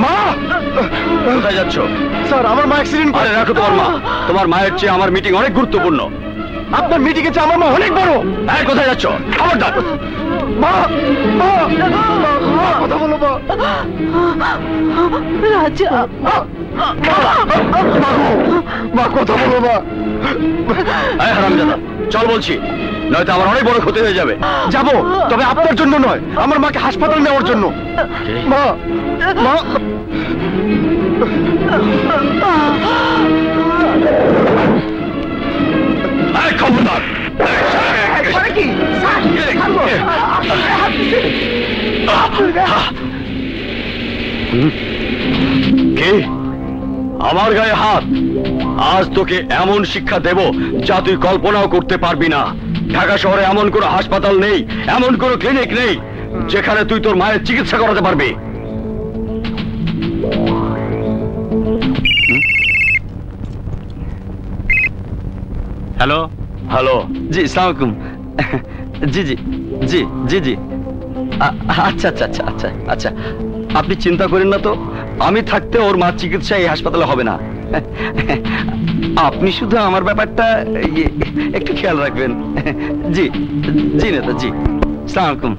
মা! কোথায় যাচ্ছ? স্যার, আমার মা অ্যাক্সিডেন্ট করে। আরে রাখো তোমার মা, তোমার মায়ের চেয়ে আমার মিটিং অনেক গুরুত্বপূর্ণ। আপনার মিটিং এ আমার মা অনেক বড়। হ্যাঁ, কোথায় যাচ্ছ? খবরদার। মা! মা! মা, কথা বলো মা। রাজা, মা, কথা বলো মা। এই হারামজাদা, চল বলছি, নয়তো আমার অনেক বড় ক্ষতি হয়ে যাবে। যাবো, তবে আপনার জন্য নয়, আমার মাকে হাসপাতাল নেওয়ার জন্য। মা! মা! এই খবরদার। করে কি? স্যার, থামো। আপনার হাত দিছে। কি? আমার গায়ে হাত? আজ তোকে এমন শিক্ষা দেব যা তুই কল্পনাও করতে পারবি না। ঢাকা শহরে এমন কোনো হাসপাতাল নেই, এমন কোনো ক্লিনিক নেই যেখানে তুই তোর মায়ের চিকিৎসা করাতে পারবি। হ্যালো। হ্যালো। জি, আসসালামু আলাইকুম। জি জি জি জি জি। আচ্ছা আচ্ছা আচ্ছা আচ্ছা আচ্ছা, আপনি চিন্তা করেন না তো, আমি থাকতে ওর মার চিকিৎসা এই হাসপাতালে হবে না। আপনি শুধু আমার ব্যাপারটা একটু খেয়াল রাখবেন। জি জি নেতা, জি। আসসালামু আলাইকুম।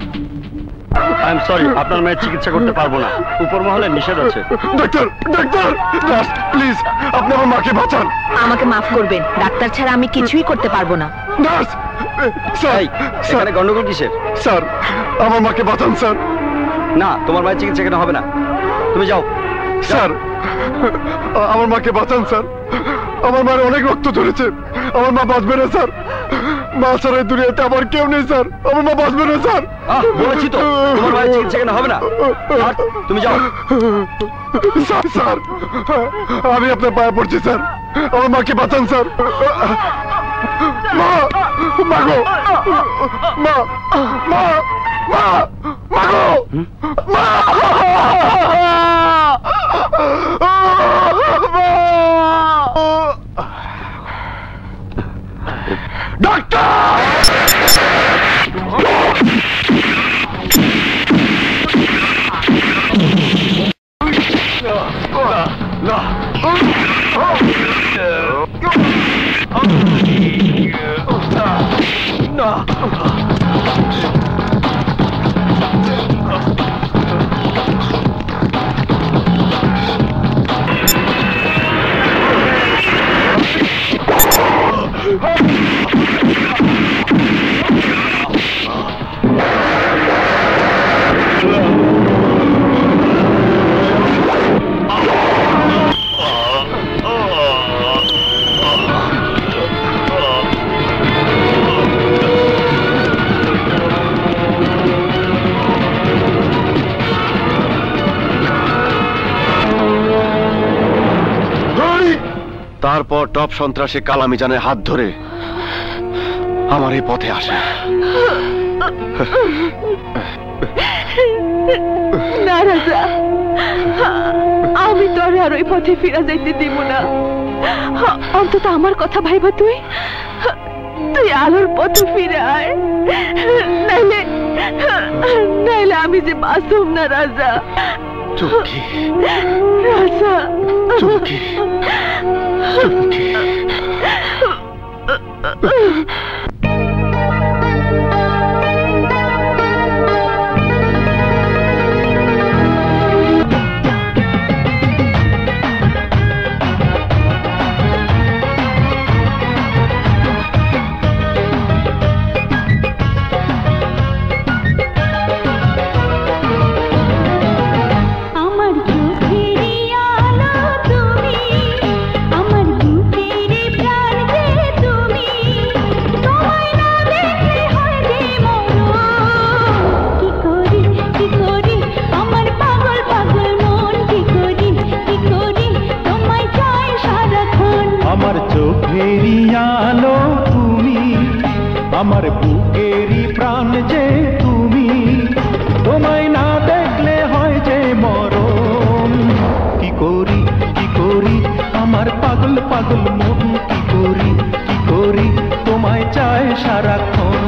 আই এম সরি, আপনার মায়ের চিকিৎসা করতে পারবো না, উপর মহলে নিষেধ আছে। ডাক্তার, ডাক্তার, নার্স, প্লিজ আপনি আমার মাকে বাঁচান। আমাকে মাফ করবেন, ডাক্তার ছাড়া আমি কিছুই করতে পারবো না। নার্স, স্যার, এখানে গন্ডগোল কিসের? স্যার, আমার মাকে বাঁচান স্যার। না, তোমার মায়ের চিকিৎসা এখানে হবে না, তুমি যাও। স্যার, আমার মাকে বাঁচান স্যার, আমার মায়ের অনেক রক্ত ধরেছে, আমার মা বাঁচবে না স্যার। মা ছাড়া এই দুনিয়াতে আমার কেউ নেই স্যার, আমার মা বাঁচবে না স্যার। বলেছি তো তোমার মায়ের চিকিৎসা এখানে হবে না, আর তুমি যাও। স্যার, স্যার, আমি আপনার পায়ে পড়ছি স্যার, আমার মাকে বাঁচান স্যার। মা! মা গো! মা! মা! মা! মা গো! মা! ডাক্তার! তারপর টপ সন্ত্রাসী কালামিজানের হাত ধরে আমার এই পথে আসে। না রাজা, আমি তোর আর ওই পথে ফিরা যাইতে দিব না। অন্তত আমার কথা ভাইবা, তুই আলোর পথে ফিরে আয়, নাইলে নাইলে আমি যে বাঁচব না রাজা। চুমকি, রাজা, চুমকি, চুমকি। আমার বুকেরই প্রাণ যে তুমি, তোমায় না দেখলে হয় যে মরণ। কি করি কি করি আমার পাগল পাগল মন, কি করি কি করি তোমায় চায় সারাক্ষণ।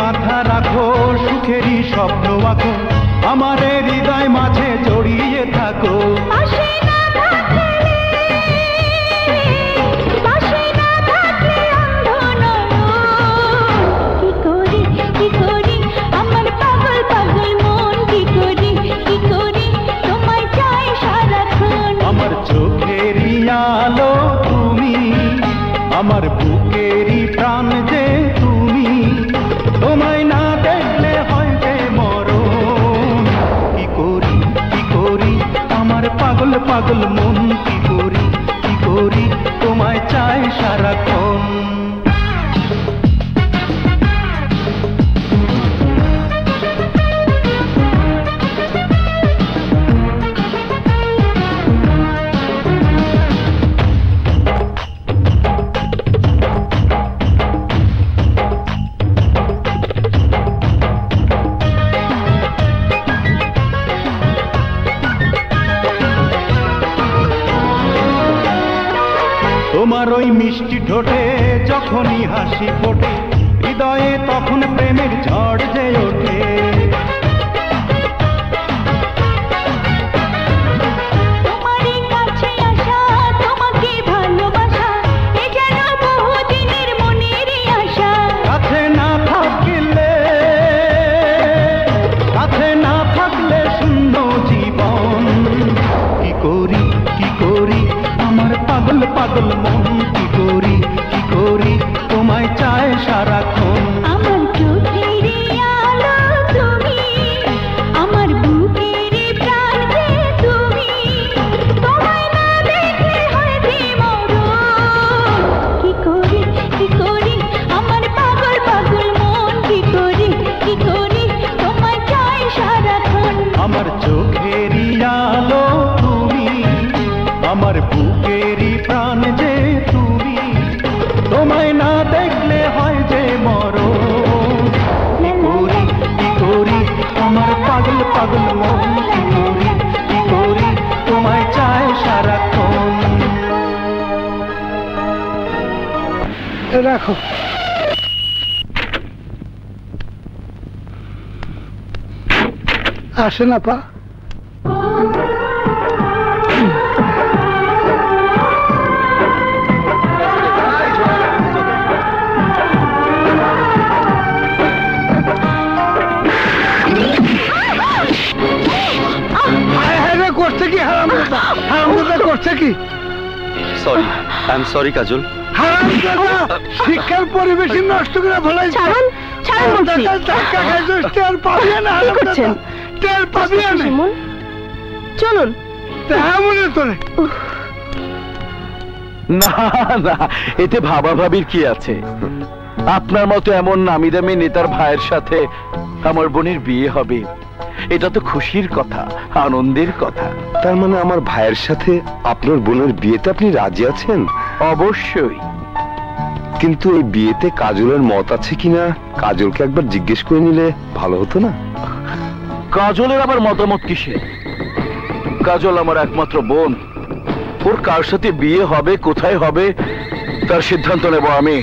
মাথা রাখো, সুখেরই স্বপ্ন আঁকো, আমার হৃদয় মাঝে জড়িয়ে থাকো। কি করি কি করি আমার পাগল পাগল মন, কি করি কি করি তোমায় চাই সারাক্ষণ। আমার চোখেরই আলো তুমি, আমার বুকেরই প্রাণ যে তুমি, তোমায় না দেখলে হয় যে মরণ। কি করি কি করি আমার পাগল পাগল মন, কি করি কি করি তোমায় চাই সারাক্ষণ। তোমার ওই মিষ্টি ঠোঁটে যখনই হাসি ফোটে, হৃদয়ে তখন প্রেমের ঝড় যে ওঠে। তোমারই কাছে আসা, তোমাকে ভালোবাসা, এ যেন বহুদিনের মনেরই আশা। কাছে না থাকলে, কাছে না থাকলে শূন্য জীবন। কি করি কি করি আমার পাগল পাগল মন, কি করি কি করি তোমায় চায় সারাক্ষণ। আমার চোখেরই আলো তুমি, আমার বুকেরই প্রাণ যে তুমি, তোমায় না দেখলে হয় যে মরণ। কি করি কি করি আমার পাগল পাগল মন, কি করি কি করি তোমায় চায় সারাক্ষণ। আমার চোখেরই আলো তুমি, আমার বুকেরই প্রাণ যে তুমি, তোমায় না দেখলে হয় যে মরণ। কি করি কি করি আমার পাগল পাগল মন, কি করি কি করি তোমায় চায় সারাক্ষণ। রাখো। আসে না পা। নাকি? সরি, আই এম সরি কাজল। হারামজাদা, শিক্ষার পরিবেশ নষ্ট করে ফেলাইছে। ছাড়ুন, ছাড়ুন বলছি। ধাক্কা খাইছিস, টের পাবি না। কি করছেন? টের পাবি না। শিমুল, চলুন। হ্যাঁ মনে তোরে। না না, এতে ভাবাভাবির কি আছে? আপনার মতো এমন নামি দামি নেতার ভাইয়ের সাথে আমার বোনের বিয়ে হবে, এটা তো খুশির কথা, আনন্দের কথা। তার মানে আমার ভাইয়ের সাথে আপনার বোনের বিয়েতে আপনি রাজি আছেন? অবশ্যই। কিন্তু এই বিয়েতে কাজলের মত আছে কিনা কাজলকে একবার জিজ্ঞেস করে নিলে ভালো হতো না? কাজলের আবার মতামত কিসে? কাজল আমার একমাত্র বোন, ওর কার সাথে বিয়ে হবে, কোথায় হবে, তার সিদ্ধান্ত নেব আমি।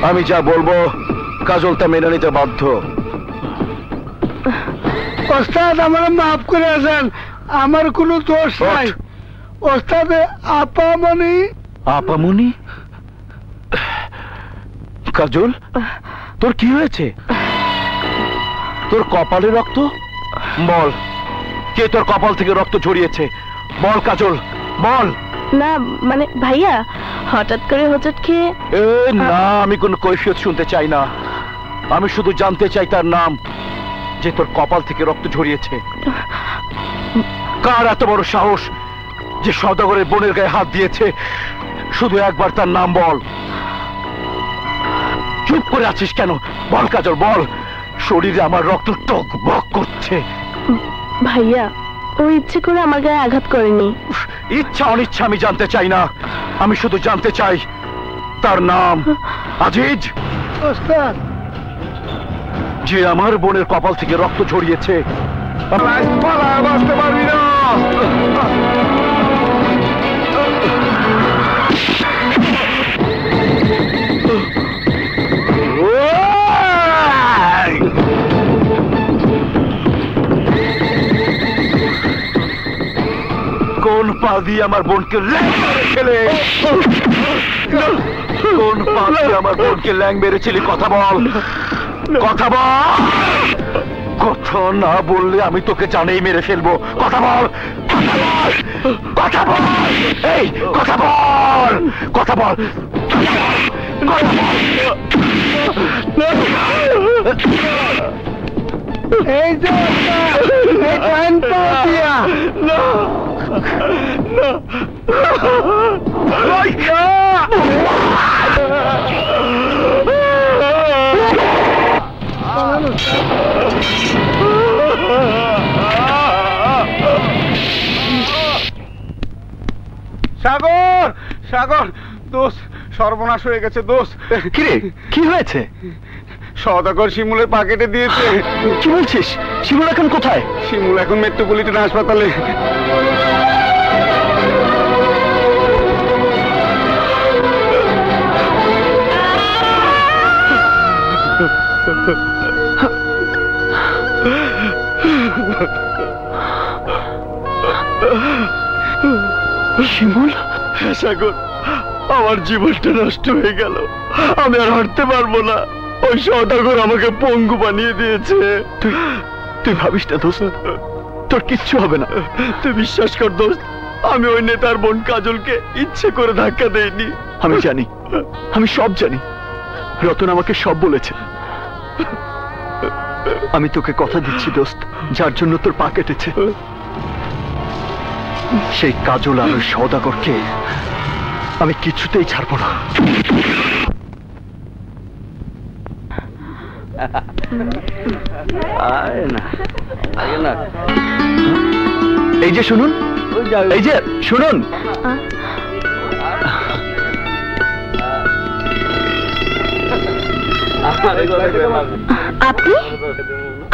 আমি যা বলবো কাজল তা মেনে নিতে বাধ্য। ওস্তাদ, আমার মাফ করে দেন, আমার কোনো দোষ নাই। ওস্তাদ, আপামনি। আপামনি? কাজল, তোর কি হয়েছে? তোর কপালে রক্ত? বল, কে তোর কপাল থেকে রক্ত ঝরিয়েছে? বল কাজল, বল। না মানে ভাইয়া হঠাৎ করে হোঁচট খেয়ে। না, আমি কোনো কৈফিয়ত শুনতে চাই না। আমি শুধু জানতে চাই তার নাম, যে তোর কপাল থেকে রক্ত ঝরিয়েছে। কার এত বড় সাহস যে সওদাগরের বোনের গায়ে হাত দিয়েছে? শুধু একবার তার নাম বল। চুপ করে আছিস কেন? বল কাজল, বল। শরীরে আমার রক্ত টক বক করছে। ভাইয়া, ও ইচ্ছে করে আমার গায়ে আঘাত করেনি। ইচ্ছা অনিচ্ছা আমি জানতে চাই না, আমি শুধু জানতে চাই তার নাম। আজিজ, ওস্তাদ, যে আমার বোনের কপাল থেকে রক্ত ঝরিয়েছে। বাঁচতে পারবি না। কোন পা দিয়ে আমার বোনকে ল্যাং মেরে খেলে? কোন পা দিয়ে আমার বোনকে ল্যাং মেরেছিলি? কথা বল, কথা বল। কথা না বললে আমি তোকে জানেই মেরে ফেলবো। কথা বল, কথা বল, এই কথা বল, কথা বল, কথা বল। এই যে ওস্তাদ, এই ডান পা দিয়া। সাগর, সাগর, দোষ, সর্বনাশ হয়ে গেছে দোষ। কিরে, কি হয়েছে? সওদাগর শিমুলের পাকেটে দিয়েছে। কি বলছিস? শিমুল এখন কোথায়? শিমুল এখন মেট্রোপলিটন হাসপাতালে। শিমুল? সাগর, আমার জীবনটা নষ্ট হয়ে গেল, আমি আর হাঁটতে পারবো না। ওই সওদাগর আমাকে পঙ্গু বানিয়ে দিয়েছে। তুই ভাবিস না দোস্ত, তোর কিচ্ছু হবে না। তুই বিশ্বাস কর দোস্ত, আমি ওই নেতার বোন কাজলকে ইচ্ছে করে ধাক্কা দেইনি। আমি জানি, আমি সব জানি। রতন আমাকে সব বলেছে। আমি তোকে কথা দিচ্ছি দোস্ত, যার জন্য তোর পা কেটেছে, সেই কাজল আর ওই সওদাগরকে আমি কিছুতেই ছাড়বো না। এই যে শুনুন, এই যে শুনুন। আপনি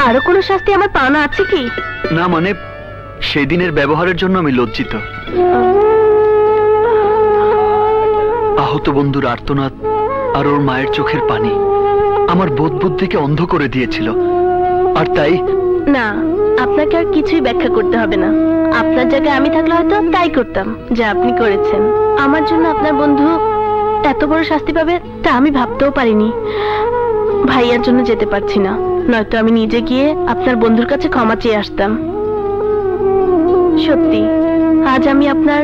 আরো কোনো শাস্তি আমার পাওনা আছে কি? না মানে সেই দিনের ব্যবহারের জন্য আমি লজ্জিত। আহত বন্ধুর আর্তনাদ আর ওর মায়ের চোখের পানি আমার বোধ বুদ্ধিকে অন্ধ করে দিয়েছিল। আর তাই না, আপনাকে আর কিছুই ব্যাখ্যা করতে হবে না। আপনার জায়গায় আমি থাকলে হয়তো তাই করতাম যা আপনি করেছেন। আমার জন্য আপনার বন্ধু এত বড় শাস্তি পাবে তা আমি ভাবতেও পারিনি। ভাইয়ার জন্য যেতে পারছি না, নয়তো আমি নিজে গিয়ে আপনার বন্ধুর কাছে ক্ষমা চেয়ে আসতাম। সত্যি আজ আমি আপনার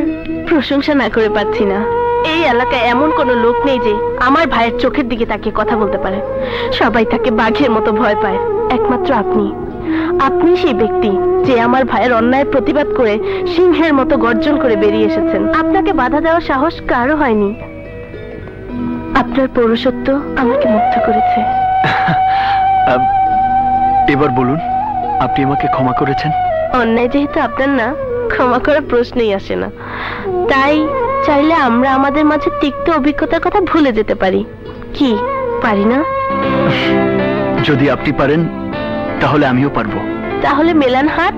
প্রশংসা না করে পাচ্ছি না। এই এলাকায় এমন কোনো লোক নেই যে আমার ভাইয়ের চোখের দিকে তাকিয়ে কথা বলতে পারে। সবাই তাকে বাঘের মতো ভয় পায়, একমাত্র আপনি। আপনি সেই ব্যক্তি যে আমার ভাইয়ের অন্যায় প্রতিবাদ করে সিংহের মতো গর্জন করে বেরিয়ে এসেছেন। আপনাকে বাধা দেওয়ার সাহস কারো হয়নি। আপনার পৌরুষত্ব আমাকে মুগ্ধ করেছে। এবার বলুন, আপনি আমাকে ক্ষমা করেছেন? অন্যায় যেহেতু আপনার না, ক্ষমা করার প্রশ্নই আসে না। তাই চাইলে আমরা আমাদের মাঝে তিক্ত অভিজ্ঞতার কথা ভুলে যেতে পারি। কি পারি না? যদি আপনি পারেন তাহলে আমিও পারবো। তাহলে মেলান হাত।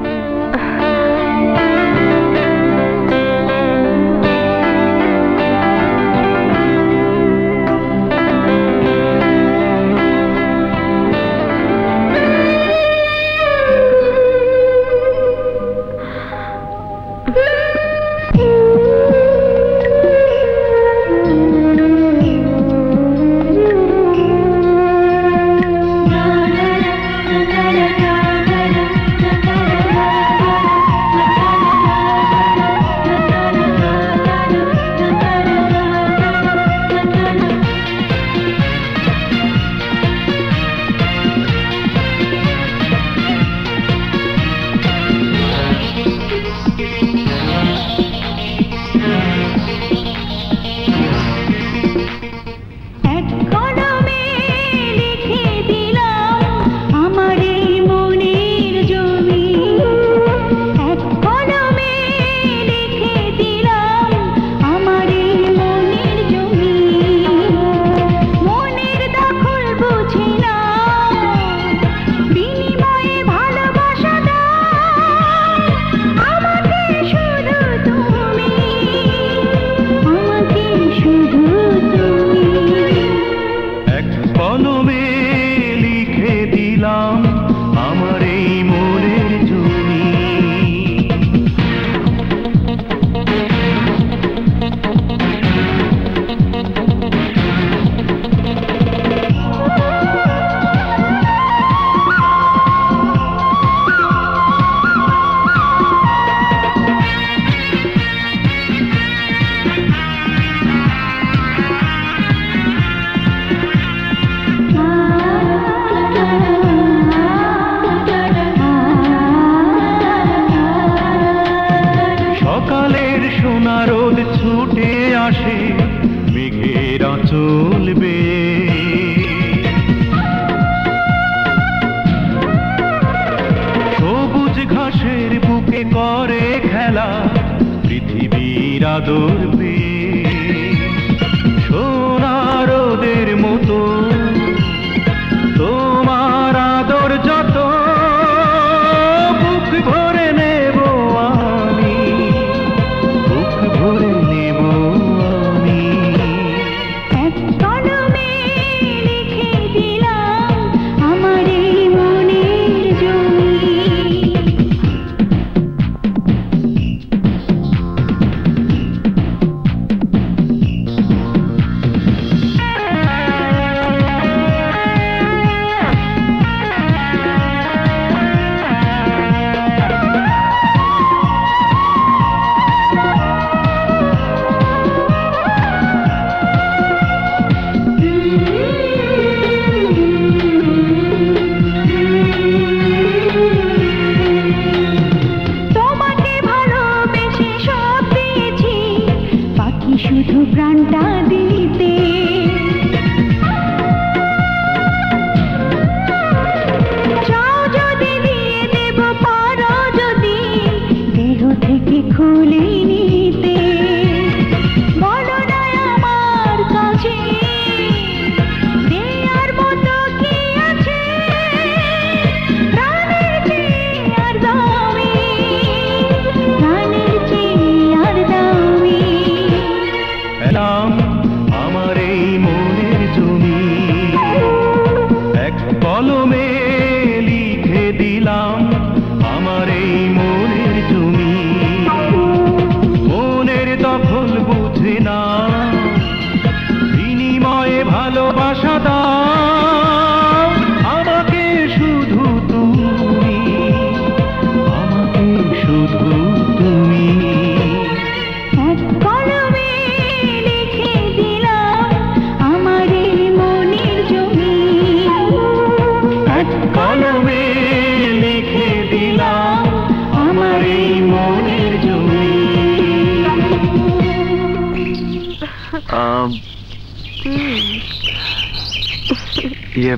ये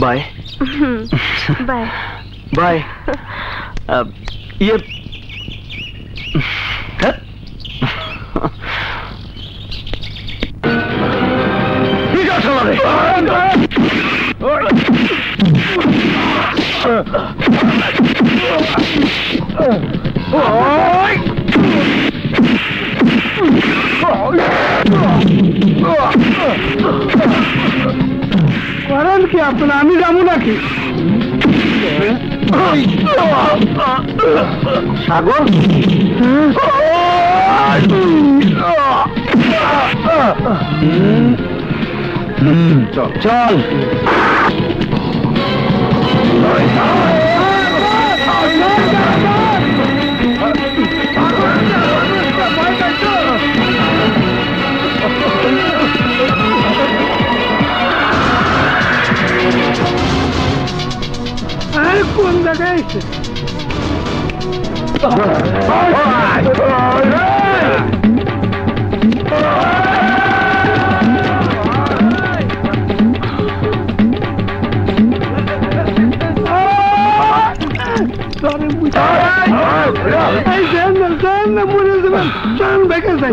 बाय बाय बाय ये করেন কি আপনারা? আমি যাবো নাকি? সাগর, চল। কোন জায়গায় এসে মরে যাবেন, চান বেঁকে যাই,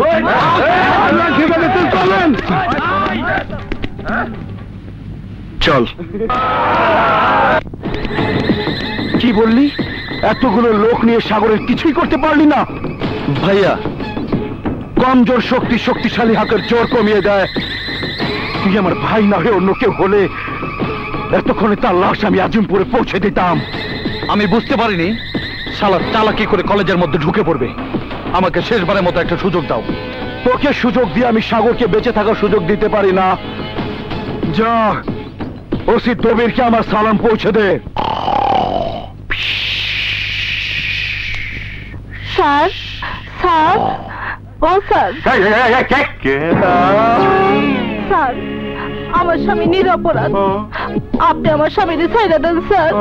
চলেন। চল। কি বললি? এতগুলো লোক নিয়ে সাগরের কিছুই করতে পারলি না? ভাইয়া, কমজোর শক্তি শক্তিশালী হাতের জোর কমিয়ে দেয়। তুই আমার ভাই না হয়ে অন্য কেউ হলে এতক্ষণে তার লাশ আমি আজিমপুরে পৌঁছে দিতাম। আমি বুঝতে পারিনি শালা চালাকি করে কলেজের মধ্যে ঢুকে পড়বে। আমাকে শেষবারের মতো একটা সুযোগ দাও। তোকে সুযোগ দিয়ে আমি সাগরকে বেঁচে থাকার সুযোগ দিতে পারি না। যা, ওসি দবিরকে আমার সালাম পৌঁছে দে। স্যার, স্যার, ও স্যার, স্যার, আমার স্বামী নিরপরাধ, আপনি আমার স্বামীকে ছেড়ে দেন স্যার।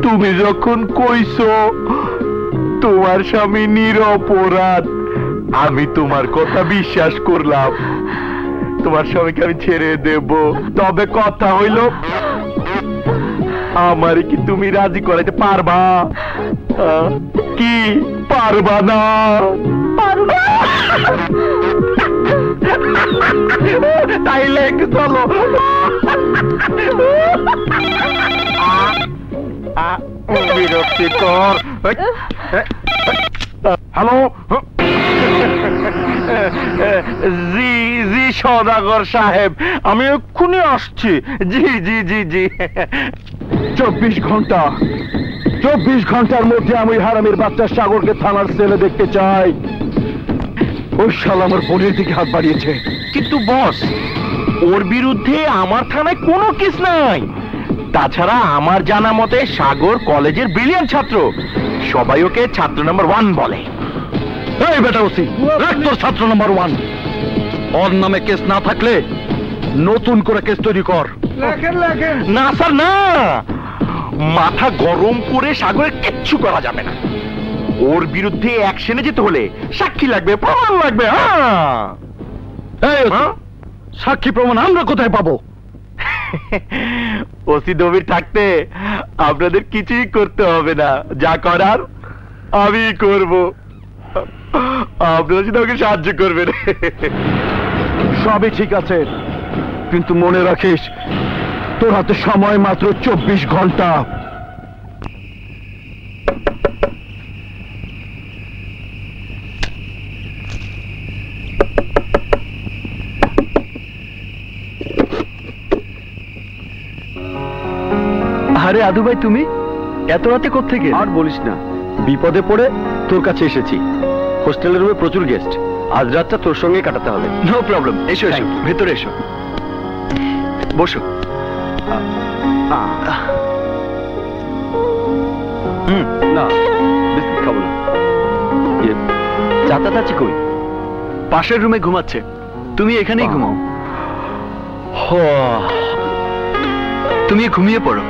তুমি যখন কইছো তোমার স্বামী নিরপরাধ, আমি তোমার কথা বিশ্বাস করলাম। তোমার স্বামীকে আমি ছেড়ে দেব, তবে কথা হইল আমারে কি তুমি রাজি করাইতে পারবা? কি পারবা না? তাইলে চলো। বিরক্তিকর। হ্যালো, জি জি সওদাগর সাহেব, আমি এক্ষুনি আসছি। জি জি জি জি 24 ঘন্টা, 24 ঘন্টার মধ্যে আমি হারামির বাচ্চা সাগরকে থানার সেলে দেখতে চাই। ওই শালা আমার বোনের দিকে হাত বাড়িয়েছে। কিন্তু বস, ওর বিরুদ্ধে আমার থানায় কোনো কেস নাই। তাছাড়া আমার জানা মতে সাগর কলেজের ব্রিলিয়ান্ট ছাত্র, সবাই ওকে ছাত্র নাম্বার 1 বলে। এই বেটা ওসি, রাখ তোর ছাত্র নাম্বার 1। ওর নামে কেস না থাকলে নতুন করে কেস তৈরি কর। না স্যার না, মাথা গরম করে সাগরের কিচ্ছু করা যাবে না। ওর বিরুদ্ধে অ্যাকশনে যেতে হলে সাক্ষী লাগবে, প্রমাণ লাগবে। সাক্ষী প্রমাণ আমরা কোথায় পাবো? ওসি দবির থাকতে আপনাদের কিছুই করতে হবে না, যা করার আমি করব। আপনারা শুধু আমাকে সাহায্য করবেন। সবই ঠিক আছে, কিন্তু মনে রাখিস তোর হাতে সময় মাত্র 24 ঘন্টা। আরে আদু ভাই, তুমি এত রাতে কোত্থেকে? আর বলিস না, বিপদে পড়ে তোর কাছে এসেছি। হোস্টেলের রুমে প্রচুর গেস্ট, আজ রাতটা তোর সঙ্গে কাটাতে হবে। নো প্রবলেম, এসো এসো, ভেতরে এসো, বসো। না, বিস্কুট খাবো না। চাচা চাচি কই? পাশের রুমে ঘুমাচ্ছে, তুমি এখানেই ঘুমাও। তুমি ঘুমিয়ে পড়ো।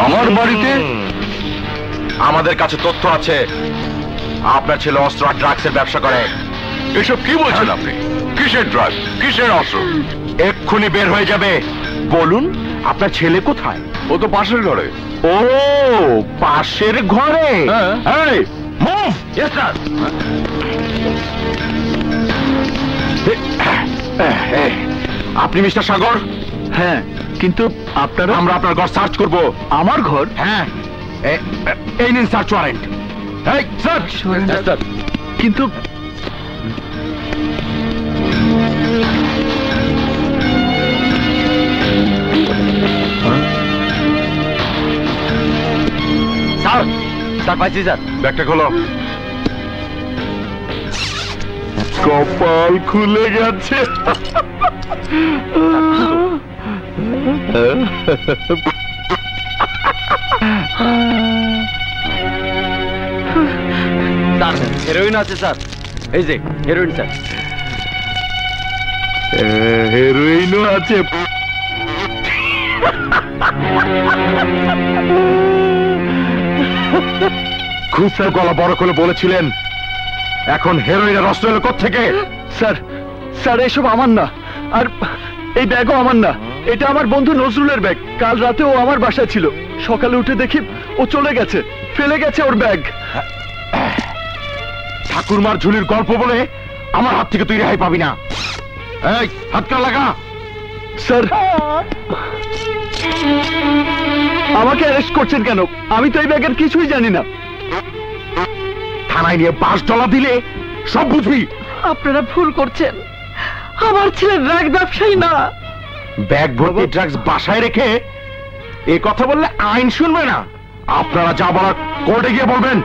আমার বাড়িতে? আমাদের কাছে তথ্য আছে আপনার ছেলে অস্ত্র আর ড্রাগসের ব্যবসা করে। এসব কি বলছেন আপনি? কিসের ড্রাগ, কিসের অস্ত্র? এক্ষুনি বের হয়ে যাবে। বলুন আপনার ছেলে কোথায়? ও তো পাশের ঘরে। ও পাশের ঘরে? এই মুভ। Yes sir. আপনি মিস্টার সাগর? হ্যাঁ, কিন্তু আপনারা? আমরা আপনার ঘর সার্চ করব। আমার ঘর? হ্যাঁ, এই নিন সার্চ ওয়ারেন্ট। এই সার্চ। স্যার কিন্তু স্যার, স্যার পাইছি স্যার। ব্যাগটা খোলো। কপাল খুলে গেছে। স্যার হেরোইন আছে স্যার, এই যে হেরোইন স্যার। হেরোইনও আছে? খুচরা গলা বড় করে বলেছিলেন, এখন হেরোইনের অস্ত্র এলো কোত্থেকে? স্যার, স্যার এসব আমার না, আর এই ব্যাগও আমার না। এটা আমার বন্ধু নজরুলের ব্যাগ। কাল রাতে ও আমার বাসায় ছিল, সকালে উঠে দেখি ও চলে গেছে, ফেলে গেছে ওর ব্যাগ। ঠাকুরমার ঝুলির গল্প বলে আমার হাত থেকে তুই রেহাই পাবি না। এই হাতটা লাগা। স্যার, আমাকে অ্যারেস্ট করছেন কেন? আমি তো এই ব্যাগের কিছুই জানি না। থানায় নিয়ে $5 দিলে সব বুঝবি। আপনারা ভুল করছেন, আমার ছেলে ড্রাগ ব্যবসায়ী না। ব্যাগ ভর্তি ড্রাগস বাসায় রেখে এই কথা বললে আইন শুনবে না। আপনারা যা বলার কোর্টে গিয়ে বলবেন।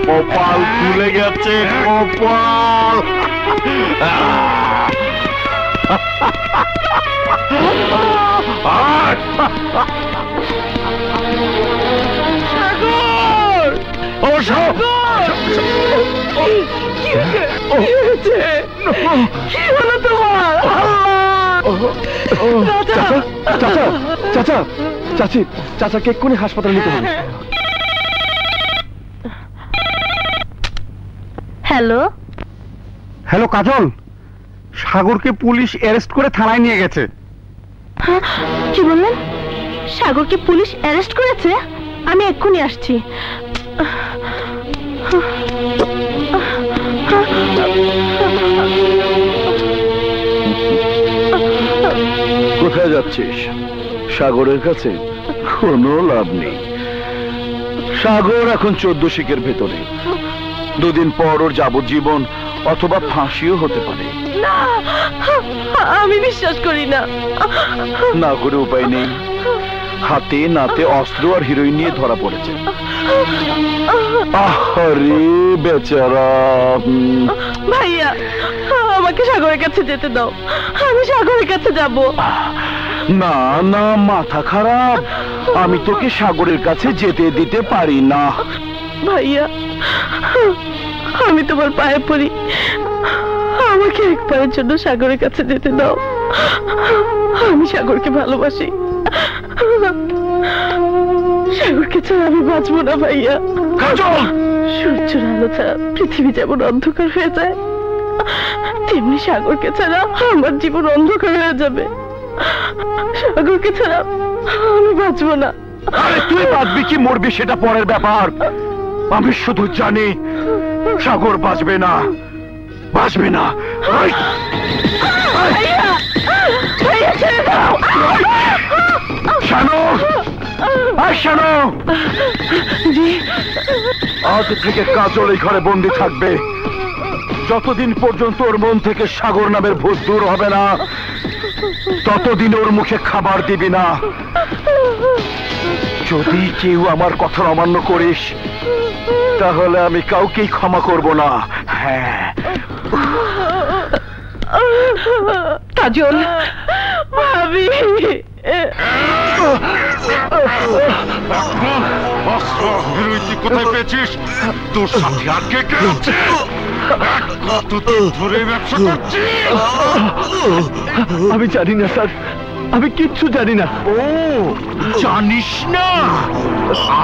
কপাল খুলে গেছে, কপাল। কি হলো তোমার? চাচা, চাচা, চাচি, চাচাকে এক্ষুনি হাসপাতালে নিতে হবে। হ্যালো হ্যালো কাজল, সাগরকে পুলিশ অ্যারেস্ট করে থানায় নিয়ে গেছে। কি বললেন? সাগরকে পুলিশ অ্যারেস্ট করেছে? আমি এক্ষুনি আসছি। কোথায় যাচ্ছিস? সাগরের কাছে? কোনো লাভ নেই। সাগর এখন 14 শিকের ভেতরে। 2 দিন পর ওর যাবজ্জীবন অথবা ফাঁসিও হতে পারে। না, আমি বিশ্বাস করি না। না করে উপায় নেই। হাতে নাতে অস্ত্র আর হিরোইন নিয়ে ধরা পড়েছে। আরে বেচারা। ভাইয়া, আমাকে সাগরের কাছে যেতে দাও, আমি সাগরের কাছে যাব। না না, মাথা খারাপ। আমি তোকে সাগরের কাছে যেতে দিতে পারি না। ভাইয়া, আমি তোমার পায়ে পড়ি, আমাকে একবারের জন্য সাগরের কাছে যেতে দাও। আমি সাগরকে ভালোবাসি। সাগরকে ছাড়া আমি বাঁচবো না ভাইয়া। সূর্যের আলো ছাড়া পৃথিবী যেমন অন্ধকার হয়ে যায়, তেমনি সাগরকে ছাড়া আমার জীবন অন্ধকার হয়ে যাবে। সাগরকে ছাড়া আমি বাঁচবো না। আরে তুই বাঁচবি কি মরবি সেটা পরের ব্যাপার। আমি শুধু জানি সাগর বাঁচবে না, বাঁচবে না। শানু, শানু, আজ থেকে কাজল এই ঘরে বন্দি থাকবে। যতদিন পর্যন্ত ওর মন থেকে সাগর নামের ভূত দূর হবে না, ততদিন ওর মুখে খাবার দিবি না। যদি কেউ আমার কথা অমান্য করিস, তাহলে আমি কাউকেই ক্ষমা করব না। হ্যাঁ কাজল, ভাবি, কোথায় পেয়েছিস? তোর সাথে আর কে কে আছে? আমি জানি না স্যার, আমি কিচ্ছু জানি না। ও জানিস না?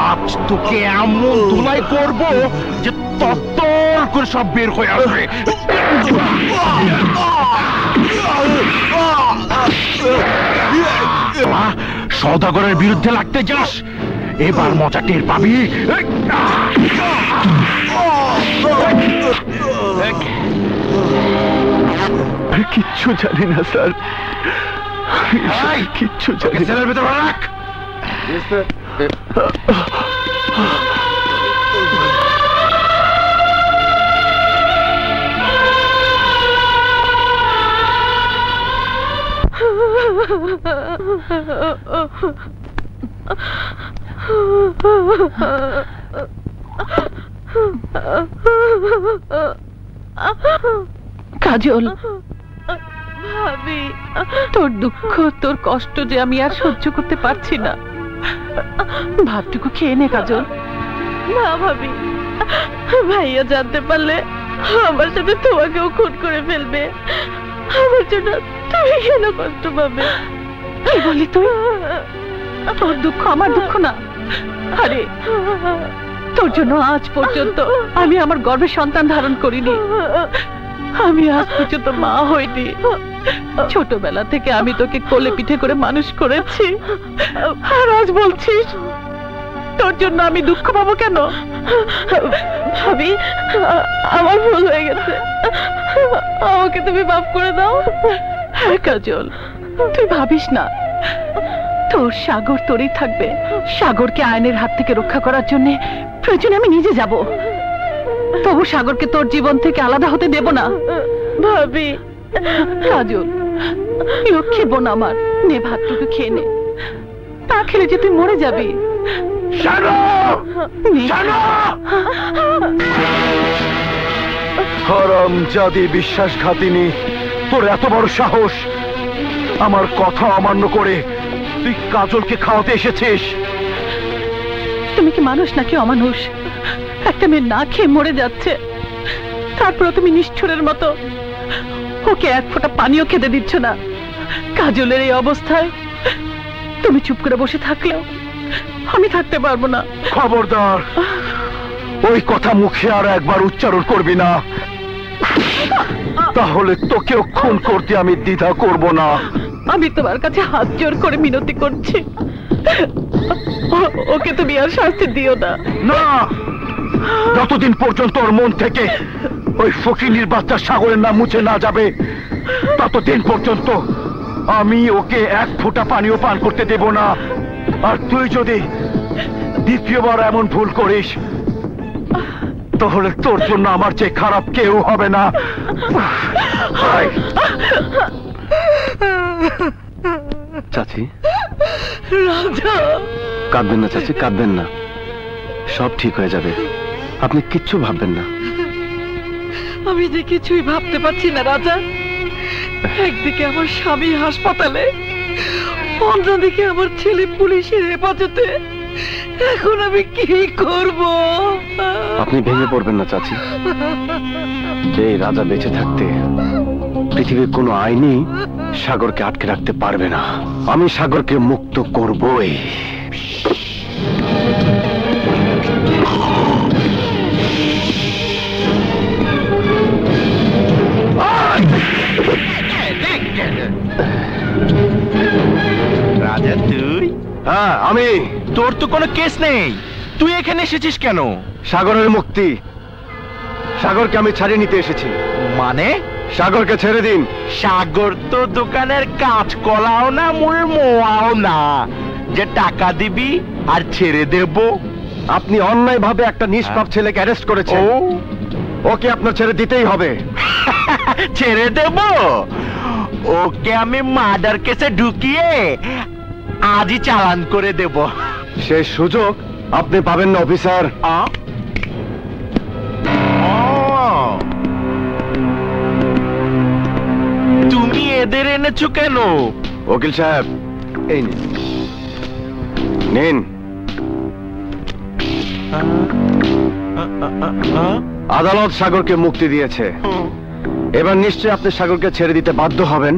আজ তোকে এমন ধুলাই করব যে তত্তর করে সব বের হয়ে আসবে। সওদাগরের বিরুদ্ধে লাগতে যাস, এবার মজা টের পাবি। কিচ্ছু জানি না স্যার, কিচ্ছু জানি না। সেলের ভেতরে রাখ। কাজল, ভাবি, তোর দুঃখ, তোর কষ্ট যে আমি আর সহ্য করতে পারছি না। ভাতটুকু খেয়ে নে কাজল। না ভাবি, ভাইয়া জানতে পারলে আমার সাথে তোমাকেও খুন করে ফেলবে। আমার জন্য তুমি কেন কষ্ট পাবে? কি বলি তুই? তোর দুঃখ আমার দুঃখ না। আরে তোর জন্য আজ পর্যন্ত আমি আমার গর্ভে সন্তান ধারণ করিনি, আমি আজ পর্যন্ত মা হইনি। ছোটবেলা থেকে আমি তোকে কোলে পিঠে করে মানুষ করেছি, আর আজ বলছিস তোর জন্য আমি দুঃখ পাবো কেন? ভাবি, আমার ভুল হয়ে গেছে, আমাকে তুমি মাফ করে দাও। কাজল, তুই ভাবিস না, তোর সাগর তোরই থাকবে। সাগরকে আইনের হাত থেকে রক্ষা করার জন্য প্রয়োজনে আমি নিজে যাব, তবু সাগরকে তোর জীবন থেকে আলাদা হতে দেব না। ভাবি, কাজল, লক্ষ্মী বোন আমার, নে ভাতটুকু খেয়ে নে, তা খেলে যে তুই মরে যাবি। হারামজাদি বিশ্বাসঘাতিনী, তোর এত বড় সাহস! আমার কথা অমান্য করে তুই কাজলকে খাওয়াতে এসেছিস? তুমি কি মানুষ নাকি অমানুষ? একটা মেয়ে না খেয়ে মরে যাচ্ছে, তারপরে তুমি নিষ্ঠুরের মতো ওকে এক ফোঁটা পানিও খেতে দিচ্ছ না। কাজলের এই অবস্থায় তুমি চুপ করে বসে থাকলেও আমি থাকতে পারবো না। খবরদার, ওই কথা মুখে আর একবার উচ্চারণ করবি না, তাহলে তোকেও খুন করতে আমি দ্বিধা করব না। আমি তোমার কাছে হাত জোর করে মিনতি করছি, ওকে তুমি আর শাস্তি দিও না। না, যতদিন পর্যন্ত ওর মন থেকে ওই ফকিনীর বাচ্চা সাগরের নাম মুছে না যাবে, ততদিন পর্যন্ত আমি ওকে এক ফোঁটা পানিও পান করতে দেব না। আর তুই যদি দ্বিতীয়বার এমন ভুল করিস, তাহলে তোর জন্য আমার চেয়ে খারাপ কেউ হবে না। চাচি, রাজা, কাঁদবেন না চাচি, কাঁদবেন না, সব ঠিক হয়ে যাবে, আপনি কিচ্ছু ভাববেন না। আমি যে কিছুই ভাবতে পারছি না রাজা। একদিকে আমার স্বামী হাসপাতালে, অন্যদিকে আমার ছেলে পুলিশের হেফাজতে, এখন আমি কি করব? আপনি ভেঙে পড়বেন না চাচি, যে রাজা বেঁচে থাকতে পৃথিবীর কোনো আইনই সাগরকে আটকে রাখতে পারবে না। আমি সাগরকে মুক্ত করবই। রাজা তুই? হ্যাঁ আমি। তোর তো কোনো কেস নেই, তুই এখানে এসেছিস কেন? সাগরের মুক্তি, সাগরকে আমি ছাড়িয়ে নিতে এসেছি। মানে? সাগরকে ছেড়ে দিন। সাগর তো দোকানের কাঁচকলাও না, মূল মোয়াও না যে টাকা দিবি আর ছেড়ে দেব। আপনি অন্যায় ভাবে একটা নিষ্পাপ ছেলেকে অ্যারেস্ট করেছেন, ওকে আপনার ছেড়ে দিতেই হবে। ছেড়ে দেব? ওকে আমি মার্ডার কেসে ঢুকিয়ে আজই চালান করে দেব। সেই সুযোগ আপনি পাবেন না অফিসার। তুমি এদের এনেছো কেন? উকিল সাহেব, এই নিন। আদালত সাগরকে মুক্তি দিয়েছে, এবার নিশ্চয়ই আপনি সাগরকে ছেড়ে দিতে বাধ্য হবেন।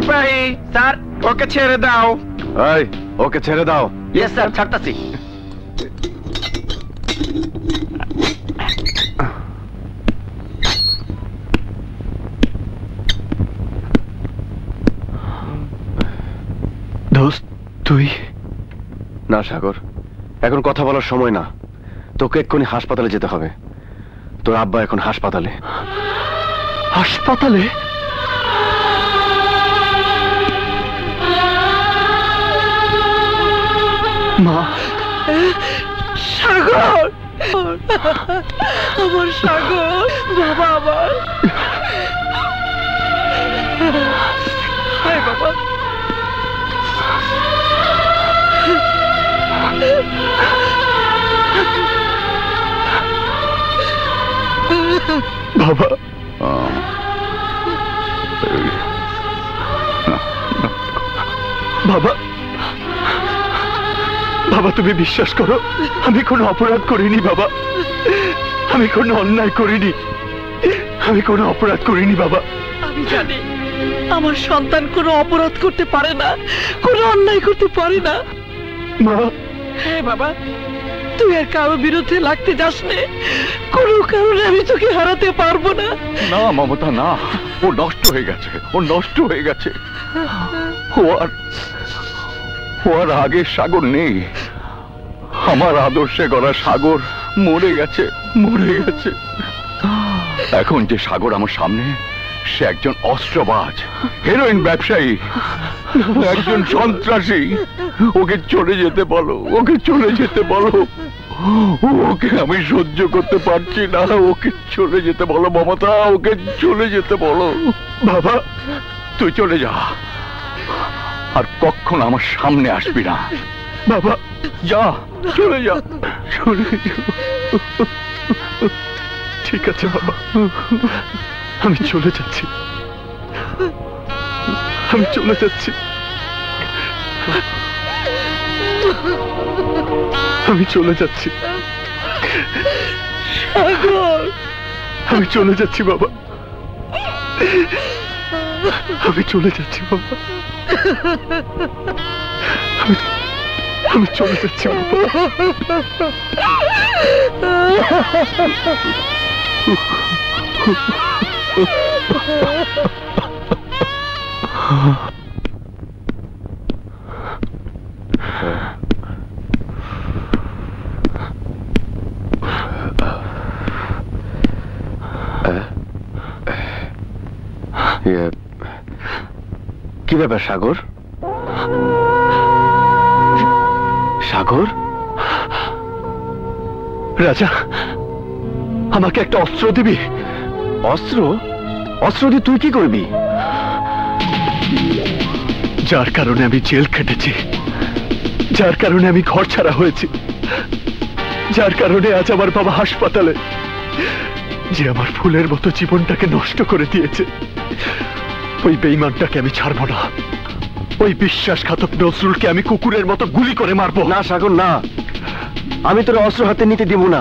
সিপাহী স্যার, ওকে ছেড়ে দাও। এই, ওকে ছেড়ে দাও। ইয়েস স্যার, ছাড়তাছি। দোস্ত তুই? না সাগর, এখন কথা বলার সময় না। তোকে এক্ষুনি হাসপাতালে যেতে হবে। তোর আব্বা এখন হাসপাতালে। হাসপাতালে? মা, সাগর, আমার সাগর, বাবা আমার। হায় বাবা। বাবা, বাবা, বাবা তুমি বিশ্বাস করো, আমি কোনো অপরাধ করিনি বাবা। আমি কোনো অন্যায় করিনি, আমি কোনো অপরাধ করিনি বাবা। আমি জানি আমার সন্তান কোনো অপরাধ করতে পারে না, কোনো অন্যায় করতে পারে না। মা, হ্যাঁ বাবা, তুই আর কারো বিরুদ্ধে লাগতে যাস না। কোনো কারণে আমি তোকে হারাতে পারবো না। না মমতা, না, ও নষ্ট হয়ে গেছে, ও নষ্ট হয়ে গেছে। ও আর আগের সাগর নেই। আমার আদর্শে গড়া সাগর মরে গেছে, মরে গেছে। এখন যে সাগর আমার সামনে, সে একজন অস্ত্রবাজ, হেরোইন ব্যবসায়ী, একজন সন্ত্রাসী। ওকে চলে যেতে বলো, ওকে চলে যেতে বলো। ওকে আমি সহ্য করতে পারছি না, ওকে চলে যেতে বলো মমতা, ওকে চলে যেতে বলো। বাবা তুই চলে যা, আর কখনো আমার সামনে আসবি না। বাবা যা, চলে যা, চলে যা। ঠিক আছে বাবা, আমি চলে যাচ্ছি, আমি চলে যাচ্ছি, আমি চলে যাচ্ছি, আমি চলে যাচ্ছি বাবা, আমি চলে যাচ্ছি বাবা, আমি চলে যাচ্ছি বাবা। কি ব্যাপার সাগর? সাগর, রাজা আমাকে একটা অস্ত্র দিবি? অস্ত্র? অস্ত্র দিয়ে তুই কি করবি? যার কারণে আমি জেল খেটেছি, যার কারণে আমি ঘর ছাড়া হয়েছি, যার কারণে আজ আমার বাবা হাসপাতালে, যে আমার ফুলের মতো জীবনটাকে নষ্ট করে দিয়েছে, ওই বেঈমানটাকে আমি ছাড়বো না। ওই বিশ্বাসঘাতক নজরুলকে আমি কুকুরের মতো গুলি করে মারবো। না সাগর, না, আমি তোর অস্ত্র হাতে নিতে দিব না।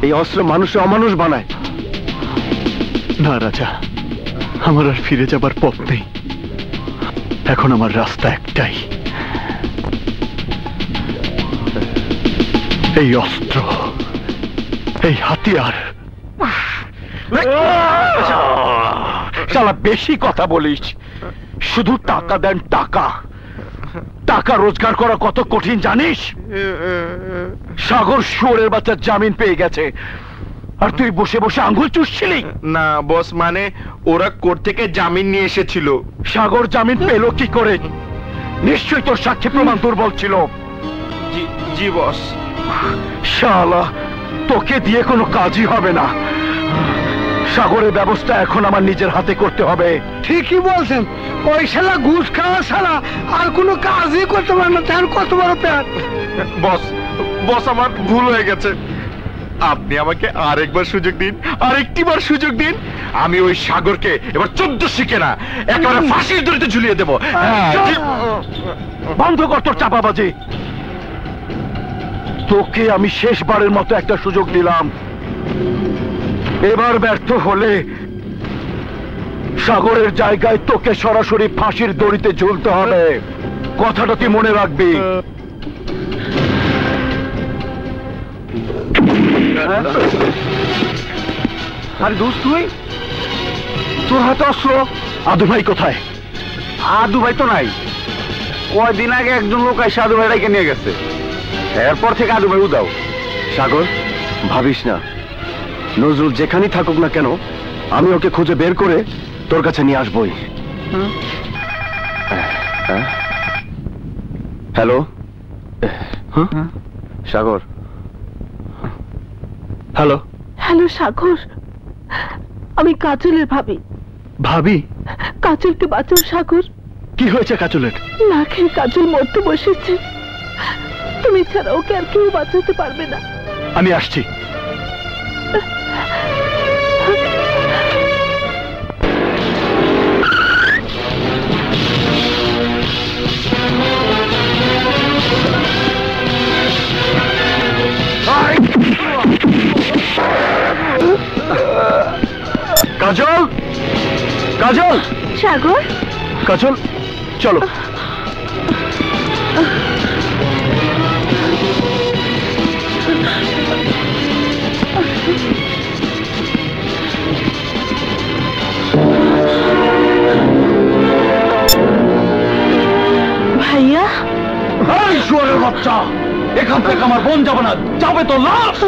এই অস্ত্র মানুষে অমানুষ বানায়। না রাজা, আমার আর ফিরে যাবার পথ নেই। এখন আমার রাস্তা একটাই, এই অস্ত্র, এই হাতিয়ার। শালা বেশি কথা বলিস। শুধু টাকা দেন, টাকা। টাকা রোজগার করা কত কঠিন জানিস? সাগর শুয়োরের বাচ্চা জামিন পেয়ে গেছে, আর তুই বসে বসে আঙ্গুল চুষছিলি। না বস, মানে ওরা কোর্ট থেকে জামিন নিয়ে এসেছিল। সাগর জামিন পেল কি করে? নিশ্চয়ই তোর সাক্ষী প্রমাণ দুর্বল ছিল। জি বস। শালা, তোকে দিয়ে কোনো কাজই হবে না। সাগরের ব্যবস্থা এখন আমার নিজের হাতে করতে হবে। ঠিকই বলছেন, ওই শালা ঘুষ খাওয়া ছাড়া আর কোনো কাজই করতে পারে না। তার কত বড় পেট। বস, বস আমার ভুল হয়ে গেছে। আপনি আমাকে আরেকবার সুযোগ দিন, আরেকটিবার সুযোগ দিন। আমি ওই সাগরকে এবার 14 শিখে না, একেবারে ফাঁসির দড়িতে ঝুলিয়ে দেবো। বন্ধ কর তোর চাপাবাজি। তোকে আমি শেষবারের মতো একটা সুযোগ দিলাম। এবার ব্যর্থ হলে সাগরের জায়গায় তোকে সরাসরি ফাঁসির দড়িতে ঝুলতে হবে। কথাটা তুই মনে রাখবি। আরে দোস্ত তুই, তোর হাতে অস্ত্র। আদু ভাই কোথায়? আদু ভাই তো নাই। কয়দিন আগে একজন লোক এসে আদু ভাই রেখে নিয়ে গেছে, এরপর থেকে আদু ভাই উদাও। সাগর, ভাবিস না, নজরুল যেখানেই থাকুক না কেন আমি ওকে খুঁজে বের করে তোর কাছে নিয়ে আসবই। হ্যালো, সাগর। হ্যালো হ্যালো সাগর, আমি কাজলের ভাবি। ভাবি? কাজলকে বাঁচাও সাগর। কি হয়েছে কাজলের? না খেয়ে কাজল মরতে বসেছে, তুমি ছাড়া ওকে আর কেউ বাঁচাতে পারবে না। আমি আসছি। কাজল, কাজল, সাগর, কাজল, চলো। ভাইয়া, এই শুয়োরের বাচ্চা, এখান থেকে আমার বোন যাবে না, যাবে তো লাশ।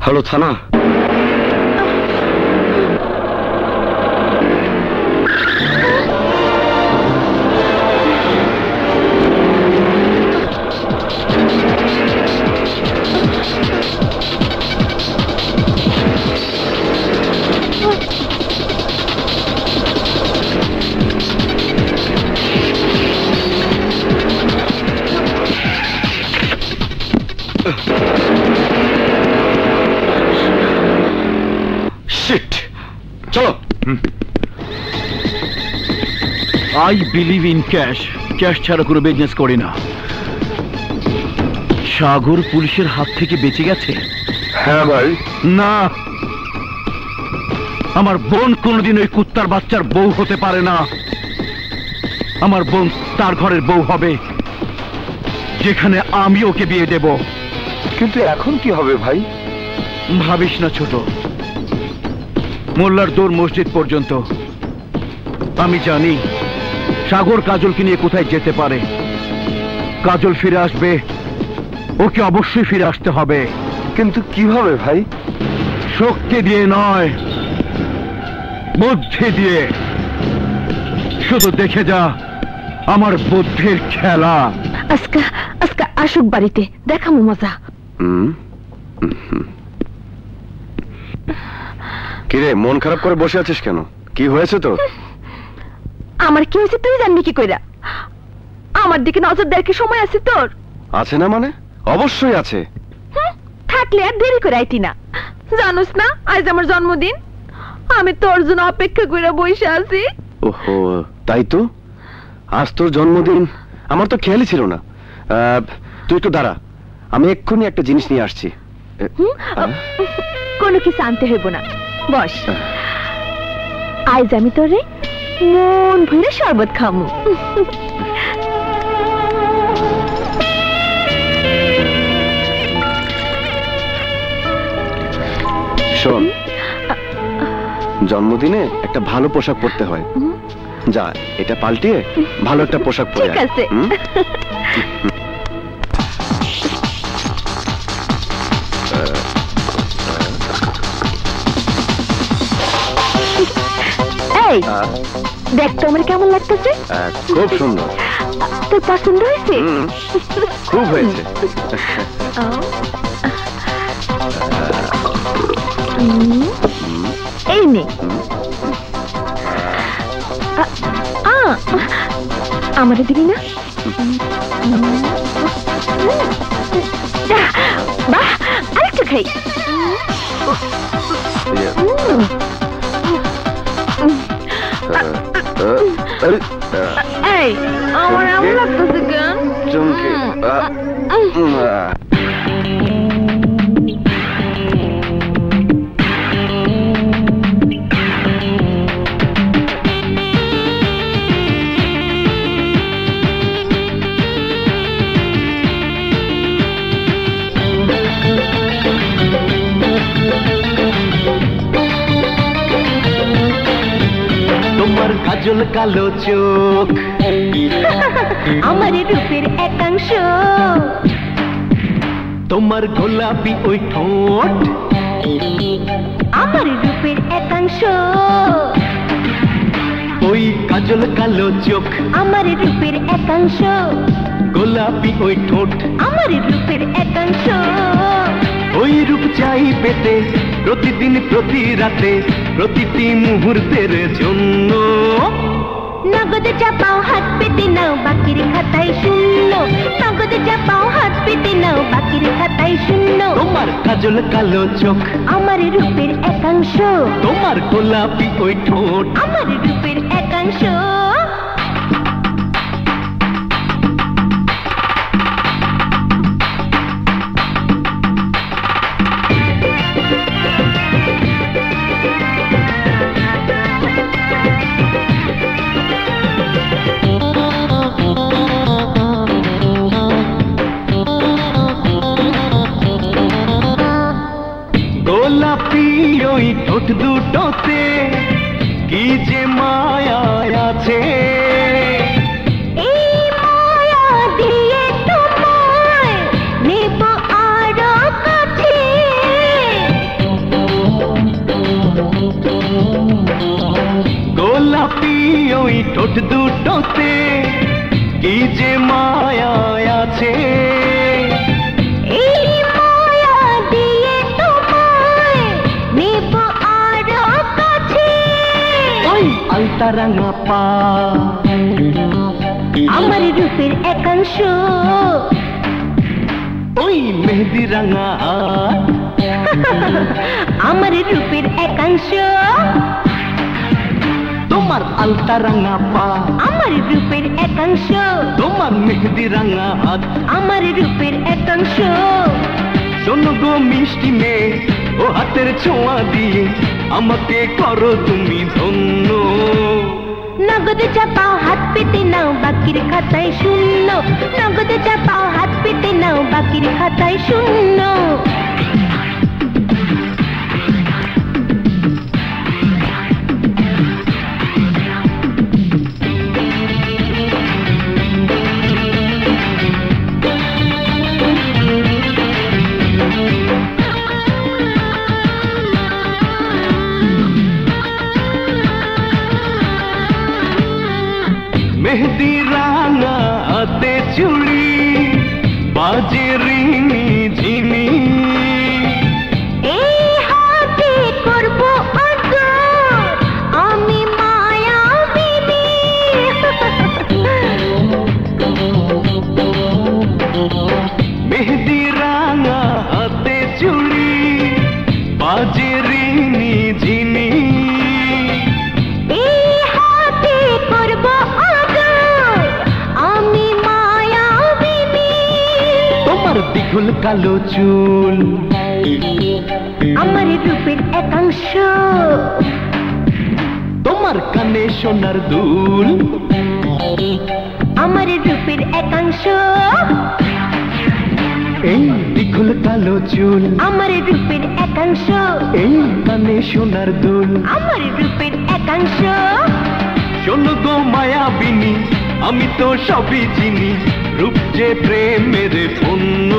হ্যালো থানা। চলো। I believe in cash, cash ছাড়া কোনো বিজনেস করি না। সাগর পুলিশের হাত থেকে বেঁচে গেছে? হ্যাঁ ভাই। না, আমার বোন কোনোদিন ওই কুত্তার বাচ্চার বউ হতে পারে না। আমার বোন তার ঘরের বউ হবে, যেখানে আমি ওকে বিয়ে দেব। কিন্তু এখন কি হবে ভাই? ভাবিস না ছোট, মোল্লার দৌড় মসজিদ পর্যন্ত। আমি জানি সাগর কাজলকে নিয়ে কোথায় যেতে পারে। কাজল ফিরে আসবে, ওকে অবশ্যই ফিরে আসতে হবে। কিন্তু কিভাবে ভাই? শক্তি দিয়ে নয়, বুদ্ধি দিয়ে। শুধু দেখে যা আমার বুদ্ধির খেলা। আজকা আজকা আসুক বাড়িতে, দেখামো মজা। কিরে, মন খারাপ করে বসে আছিস কেন? কি হয়েছে তোর? আমার কি হয়েছে তুই জানবি কি কইরা? আমার দিকে নজর দেওয়ার কি সময় আছে তোর? আছে না মানে? অবশ্যই আছে। থাকলে আর দেরি করে আইতি না। জানোস না আজ আমার জন্মদিন, আমি তোর জন্য অপেক্ষা করে বসে আছি। ওহো, তাই তো। আজ তোর জন্মদিন, আমার তো খেয়ালই ছিল না। তুই একটু দাঁড়া, আমি এক্ষুনি একটা জিনিস নিয়ে আসছি। কোনো কিছু আনতে হইব না, বস। আজ আমি তোরে মন ভরে শরবত খামু। শোন, জন্মদিনে একটা ভালো পোশাক পরতে হয়। যা, এটা পাল্টিয়ে ভালো একটা পোশাক পরে আয়। ঠিক আছে। এই দেখ তো আমার কেমন লাগতেছে? খুব সুন্দর। তোর পছন্দ হয়েছে? খুব হয়েছে। এই নে। আমারে দিবি না? বাহ, আরেকটু খাই। এই আমার এমন লাগতেছে কেন? চমকে তোমার কাজল কালো চোখ আমার রূপের একাংশ, তোমার গোলাপি ওই ঠোঁট আমার রূপের একাংশ, ওই কাজল কালো চোখ আমার রূপের একাংশ, গোলাপি ওই ঠোঁট আমার রূপের একাংশ। ওই রূপ চাই পেতে প্রতিদিন প্রতি রাতে প্রতিটি মুহূর্তের জন্য। নগদ চাপাও হাত পেতে নাও বাকির খাতায় শূন্য, নগদ চাপাও হাত পেতে নাও বাকির খাতায় শূন্য। তোমার কাজল কালো চোখ আমার রূপের একাংশ, তোমার গোলাপি ওই ঠোঁট আমার রূপের একাংশ। গোলাপি ওই ঠোঁট দুটোতে কি যে মায়া আছে, এই মায়া দিয়ে তোমায় নেব আরো কাছে। গোলাপি ওই ঠোঁট দুটোতে কি যে মায়া আছে, এই মায়া দিয়ে তোমায় নেব আরো কাছে। ওই আলতা রাঙা পা আমার রূপের একাংশ, ওই মেহেদি রাঙা হাত আমার রূপের একাংশ, তোমার আলতা রাঙা পা আমার রূপের একাংশ, তোমার মেহেদি রাঙা হাত আমার রূপের একাংশ। শোনো গো মিষ্টি মেয়ে, ও হাতের ছোঁয়া দিয়ে আমাকে করো তুমি ধন্য। নগদ চাপাও হাত পেতে নাও বাকির খাতায় শূন্য, নগদ চাপাও হাত পেতে নাও বাকির খাতায় শূন্য। মেহেদি রাঙা হাতে চুড়ি বাজে রিনি ঝিনি, এই হাতে করব আদর আমি মায়াবিনী। মেহেদি রাঙা হাতে চুড়ি বাজে রিনি ঝিনি, এই হাতে করব আদর আমি মায়াবিনী। তোমার দ্বিগুল কালো চুল আমার রূপের একাংশ, তোমার কানে সোনার দুল আমার রূপের একাংশ, এই দ্বিগুল কালো চুল আমার রূপের একাংশ, এই কানে সোনার দুল আমার রূপের একাংশ। শোনো গো মায়াবিনী, আমি তো সবই চিনি, রূপ যে প্রেমের পণ্য।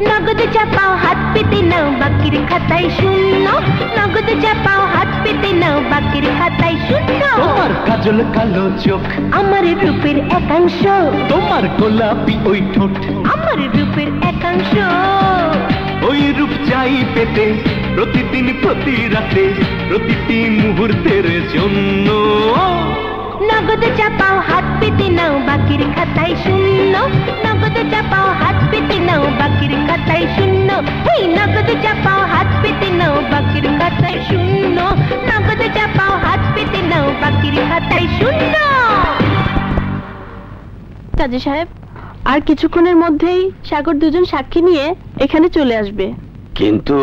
নগদ চাপাও হাত পেতে নাও বাকির খাতায় শূন্য, নগদ চাপাও হাত পেতে নাও বাকির খাতায় শূন্য। তোমার কাজল কালো চোখ আমার রূপের একাংশ, তোমার গোলাপি ওই ঠোঁট আমার রূপের একাংশ। ওই রূপ চাই পেতে প্রতিদিন প্রতি রাতে প্রতিটি মুহূর্তের জন্য। নগদ চাপাও হাত পেতে নাও বাকির খাতায় শূন্য, নগদ চাপাও হাত পেতে নাও বাকির খাতায় শূন্য। এই নগদ চাপাও হাত পেতে নাও বাকির খাতায় শূন্য, নগদ চাপাও হাত পেতে নাও বাকির খাতায় শূন্য। কাজী সাহেব, আর কিছুক্ষণের মধ্যেই সাগর দুজন সাক্ষী নিয়ে এখানে চলে আসবে। কিন্তু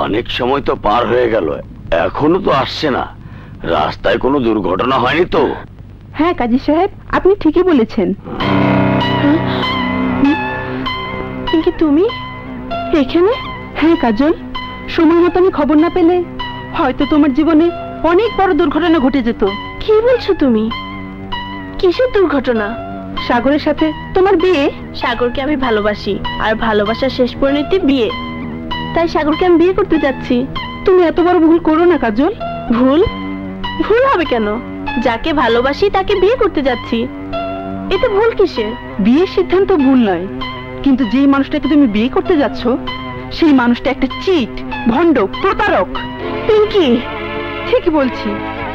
অনেক সময় তো পার হয়ে গেল, এখনো তো আসছে না। রাস্তায় কোনো দুর্ঘটনা হয়নি তো? হ্যাঁ কাজী সাহেব, আপনি ঠিকই বলেছেন। কিন্তু তুমি এখানে? হ্যাঁ কাজল, সময় মতো আমি খবর না পেলে হয়তো তোমার জীবনে অনেক বড় দুর্ঘটনা ঘটে যেত। কি বলছো তুমি? কিসের দুর্ঘটনা? সাগরের সাথে তোমার বিয়ে। সাগরকে আমি ভালোবাসি, আর ভালোবাসার শেষ পরিণতি বিয়ে। তাই সাগরকে আমি বিয়ে করতে যাচ্ছি। তুমি এত বড় ভুল করো না কাজল। ভুল? ভুল হবে কেন? যাকে ভালোবাসি তাকে বিয়ে করতে যাচ্ছি, এতে ভুল কিসের? বিয়ের সিদ্ধান্ত ভুল নয়, কিন্তু যেই মানুষটাকে তুমি বিয়ে করতে যাচ্ছ সেই মানুষটা একটা চিট, ভণ্ড, প্রতারক। পিঙ্কি, ঠিকই বলছি।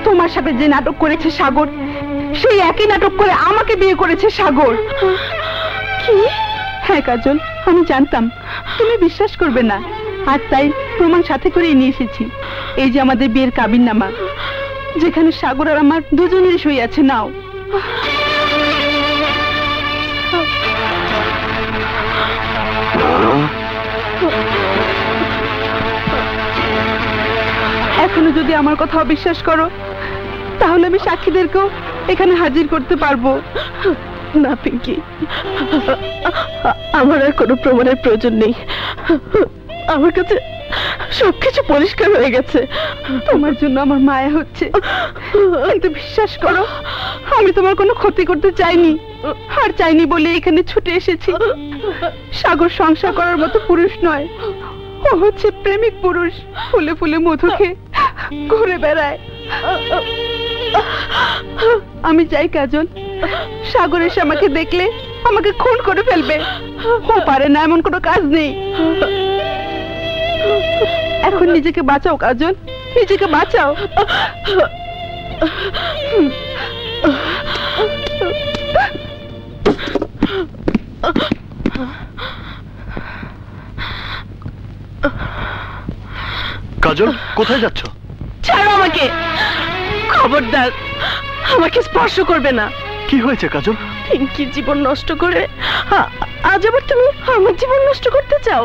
তোমার সাথে যে নাটক করেছে সাগর, সেই একই নাটক করে আমাকে বিয়ে করেছে সাগর। কি? হ্যাঁ কাজল, আমি জানতাম তুমি বিশ্বাস করবে না, আর তাই প্রমাণ সাথে করে নিয়ে এসেছি। এই যে আমাদের বিয়ের কাবিননামা, যেখানে সাগর আর আমার দুজনেরই সই আছে। নাও। এখনো যদি আমার কথা অবিশ্বাস করো, তাহলে আমি সাক্ষীদেরকেও এখানে হাজির করতে পারবো। না পিঙ্কি, আমার আর কোনো প্রমাণের প্রয়োজন নেই। আমার কাছে সবকিছু পরিষ্কার হয়ে গেছে। তোমার জন্য আমার মায়া হচ্ছে, কিন্তু বিশ্বাস করো আমি তোমার কোনো ক্ষতি করতে চাইনি, আর চাইনি বলে এখানে ছুটে এসেছি। সাগর সংসার করার মতো পুরুষ নয়, ও হচ্ছে প্রেমিক পুরুষ, ফুলে ফুলে মধু খেয়ে ঘুরে বেড়ায়। আমি চাই কাজল, সাগর এসে আমাকে দেখলে আমাকে খুন করে ফেলবে। ও পারে না, এমন কোনো কাজ নেই। এখন নিজেকে বাঁচাও কাজল, নিজেকে বাঁচাও। কাজল, কোথায় যাচ্ছ? ছাড়ো আমাকে, খবরদার আমাকে স্পর্শ করবে না। কি হয়েছে কাজল? পিঙ্কির জীবন নষ্ট করে আজ আবার তুমি আমার জীবন নষ্ট করতে চাও?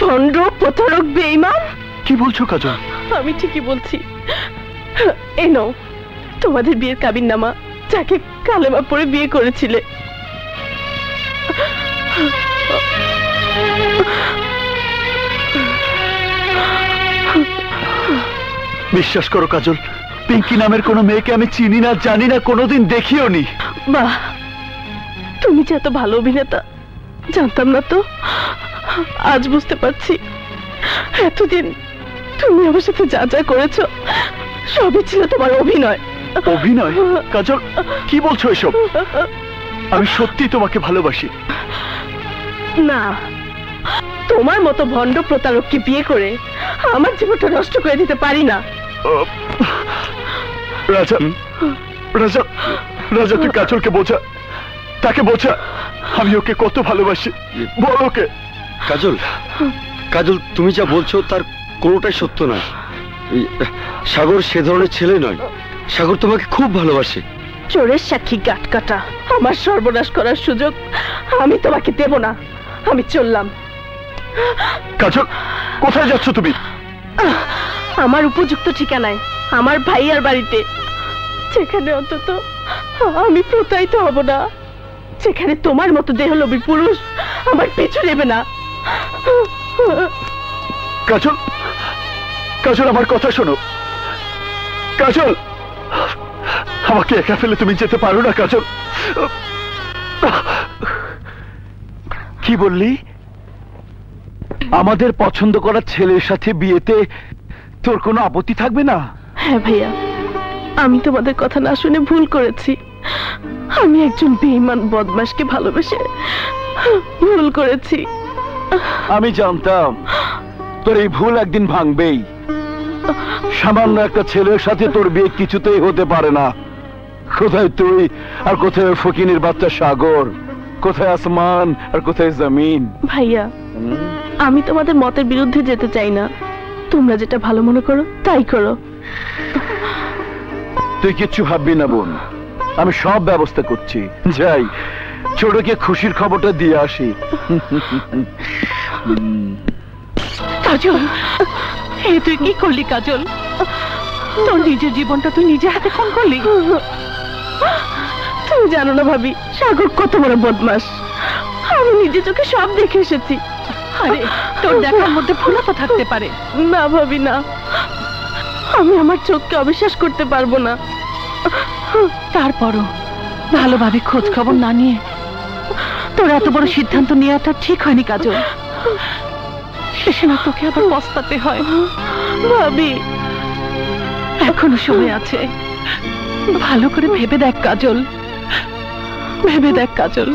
ভণ্ড, প্রতারক, বেঈমান। কি বলছো কাজল? আমি ঠিকই বলছি। এই নাও তোমাদের বিয়ের কাবিননামা, যাকে কালেমা পড়ে বিয়ে করেছিলে। বিশ্বাস করো কাজল, পিঙ্কি নামের কোনো মেয়েকে আমি চিনি না, জানি না, কোনোদিন দেখিও নি। বাহ, তুমি যে এত ভালো অভিনেতা জানতাম না তো। আজ বুঝতে পারছি, এতদিন তুমি আমার সাথে যা যা করেছো সবই ছিল তোমার অভিনয়। অভিনয়? কাজল, কি বলছো এসব? আমি সত্যি তোমাকে ভালোবাসি। না, তোমার মতো ভণ্ড প্রতারককে বিয়ে করে আমার জীবনটা নষ্ট করে দিতে পারি না। রাজা, রাজা, রাজা, তুই কাজলকে বোঝা, তাকে বোঝা আমি ওকে কত ভালোবাসি। বল ওকে। কাজল, কাজল, তুমি যা বলছো তার কোনোটাই সত্য নয়। সাগর সে ধরনের ছেলে নয়। সাগর তোমাকে খুব ভালোবাসে। চোরের সাক্ষী গাট কাটা, আমার সর্বনাশ করার সুযোগ আমি তোমাকে দেব না। আমি চললাম। কাজল, কোথায় যাচ্ছ তুমি? আমার উপযুক্ত ঠিকানায়, আমার ভাইয়ার বাড়িতে, যেখানে অন্তত আমি প্রতারিত হব না, যেখানে তোমার মতো দেহলোভী পুরুষ আমার পিছু নেবে না। কাজল, কাজল, আমার কথা শোনো। কাজল, আমাকে একা ফেলে তুমি যেতে পারো না কাজল। কি বললি? আমাদের পছন্দ করা ছেলের সাথে বিয়েতে তোর কোনো আপত্তি থাকবে না? হ্যাঁ ভাইয়া, আমি তোমাদের কথা না শুনে ভুল করেছি। আমি একজন বেঈমান বদমাশকে ভালোবেসে ভুল করেছি। আমি জানতাম তোর এই ভুল একদিন ভাঙবেই। সামান্য একটা ছেলের সাথে তোর বিয়ে কিছুতেই হতে পারে না। কোথায় তুই আর কোথায় ফকিনের বাচ্চা সাগর, কোথায় আসমান আর কোথায় জমিন? ভাইয়া, আমি তোমাদের মতের বিরুদ্ধে যেতে চাই না। তোমরা যেটা ভালো মনে করো তাই করো। তুই কিচ্ছু ভাববি না বোন, আমি সব ব্যবস্থা করছি। যাই ছোটকে খুশির খবরটা দিয়ে আসি। কাজল, এ তুই কি করলি কাজল? তোর নিজের জীবনটা তুই নিজে হাতে খুন করলি। তুমি জানো না ভাবি, সাগর কত বড় বদমাস। আমি নিজে চোখে সব দেখে এসেছি। আরে তোর দেখার মধ্যে ভুলও তো থাকতে পারে। না ভাবি না, আমি আমার চোখকে অবিশ্বাস করতে পারবো না। তারপরও ভালোভাবে খোঁজ খবর না নিয়ে তোর এত বড় সিদ্ধান্ত নেওয়াটা ঠিক হয়নি কাজল। শেষে না তোকে আবার পস্তাতে হয়। ভাবি, এখনো সময় আছে, ভালো করে ভেবে দেখ কাজল, ভেবে দেখ কাজল।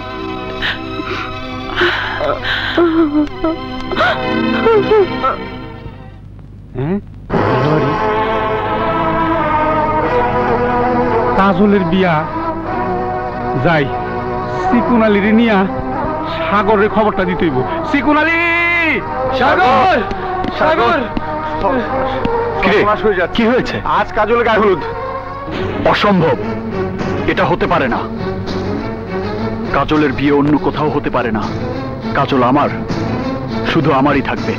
কাজলের বিয়া যাই, সিকুন আলীর নিয়া সাগরের খবরটা দিতেইব। সিকুন আলী! সাগর! সাগর! কি হয়েছে? আজ কাজলের গায়ে হলুদ। অসম্ভব, এটা হতে পারে না। কাজলের বিয়ে অন্য কোথাও হতে পারে না। কাজল আমার, শুধু আমারই থাকবে।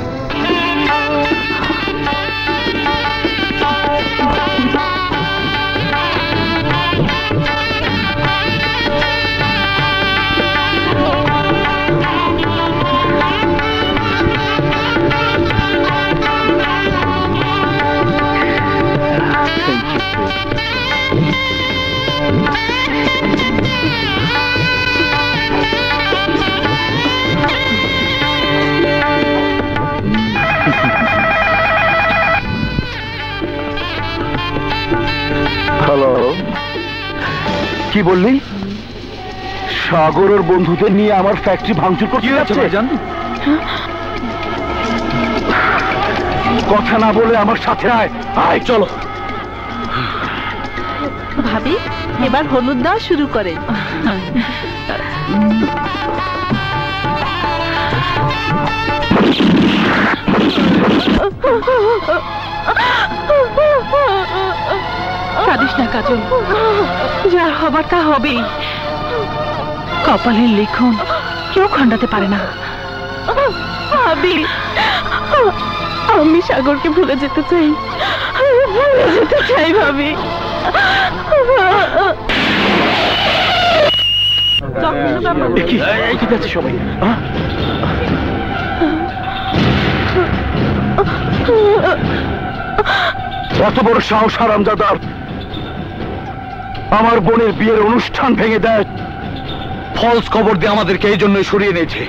হ্যালো, কি বললি? সাগর ওর বন্ধুদের নিয়ে আমার ফ্যাক্টরি ভাঙচুর করতে যাচ্ছে? কথা না বলে আমার সাথে আয়। আয় চলো। ভাবি, এবার হলুদ দেওয়া শুরু করেন। কাঁদিস না কাজল, যা হবার তা হবেই। কপালের লিখন কেউ খণ্ডাতে পারে না। ভাবি, আমি সাগরকে ভুলে যেতে চাই, ভুলে যেতে চাই ভাবি। কি যাচ্ছে সবাই? এত বড় সাহস হারামজাদার, আমার বোনের বিয়ের অনুষ্ঠান ভেঙে দেয়। ফলস খবর দিয়ে আমাদেরকে এই জন্যই সরিয়ে নিয়েছে।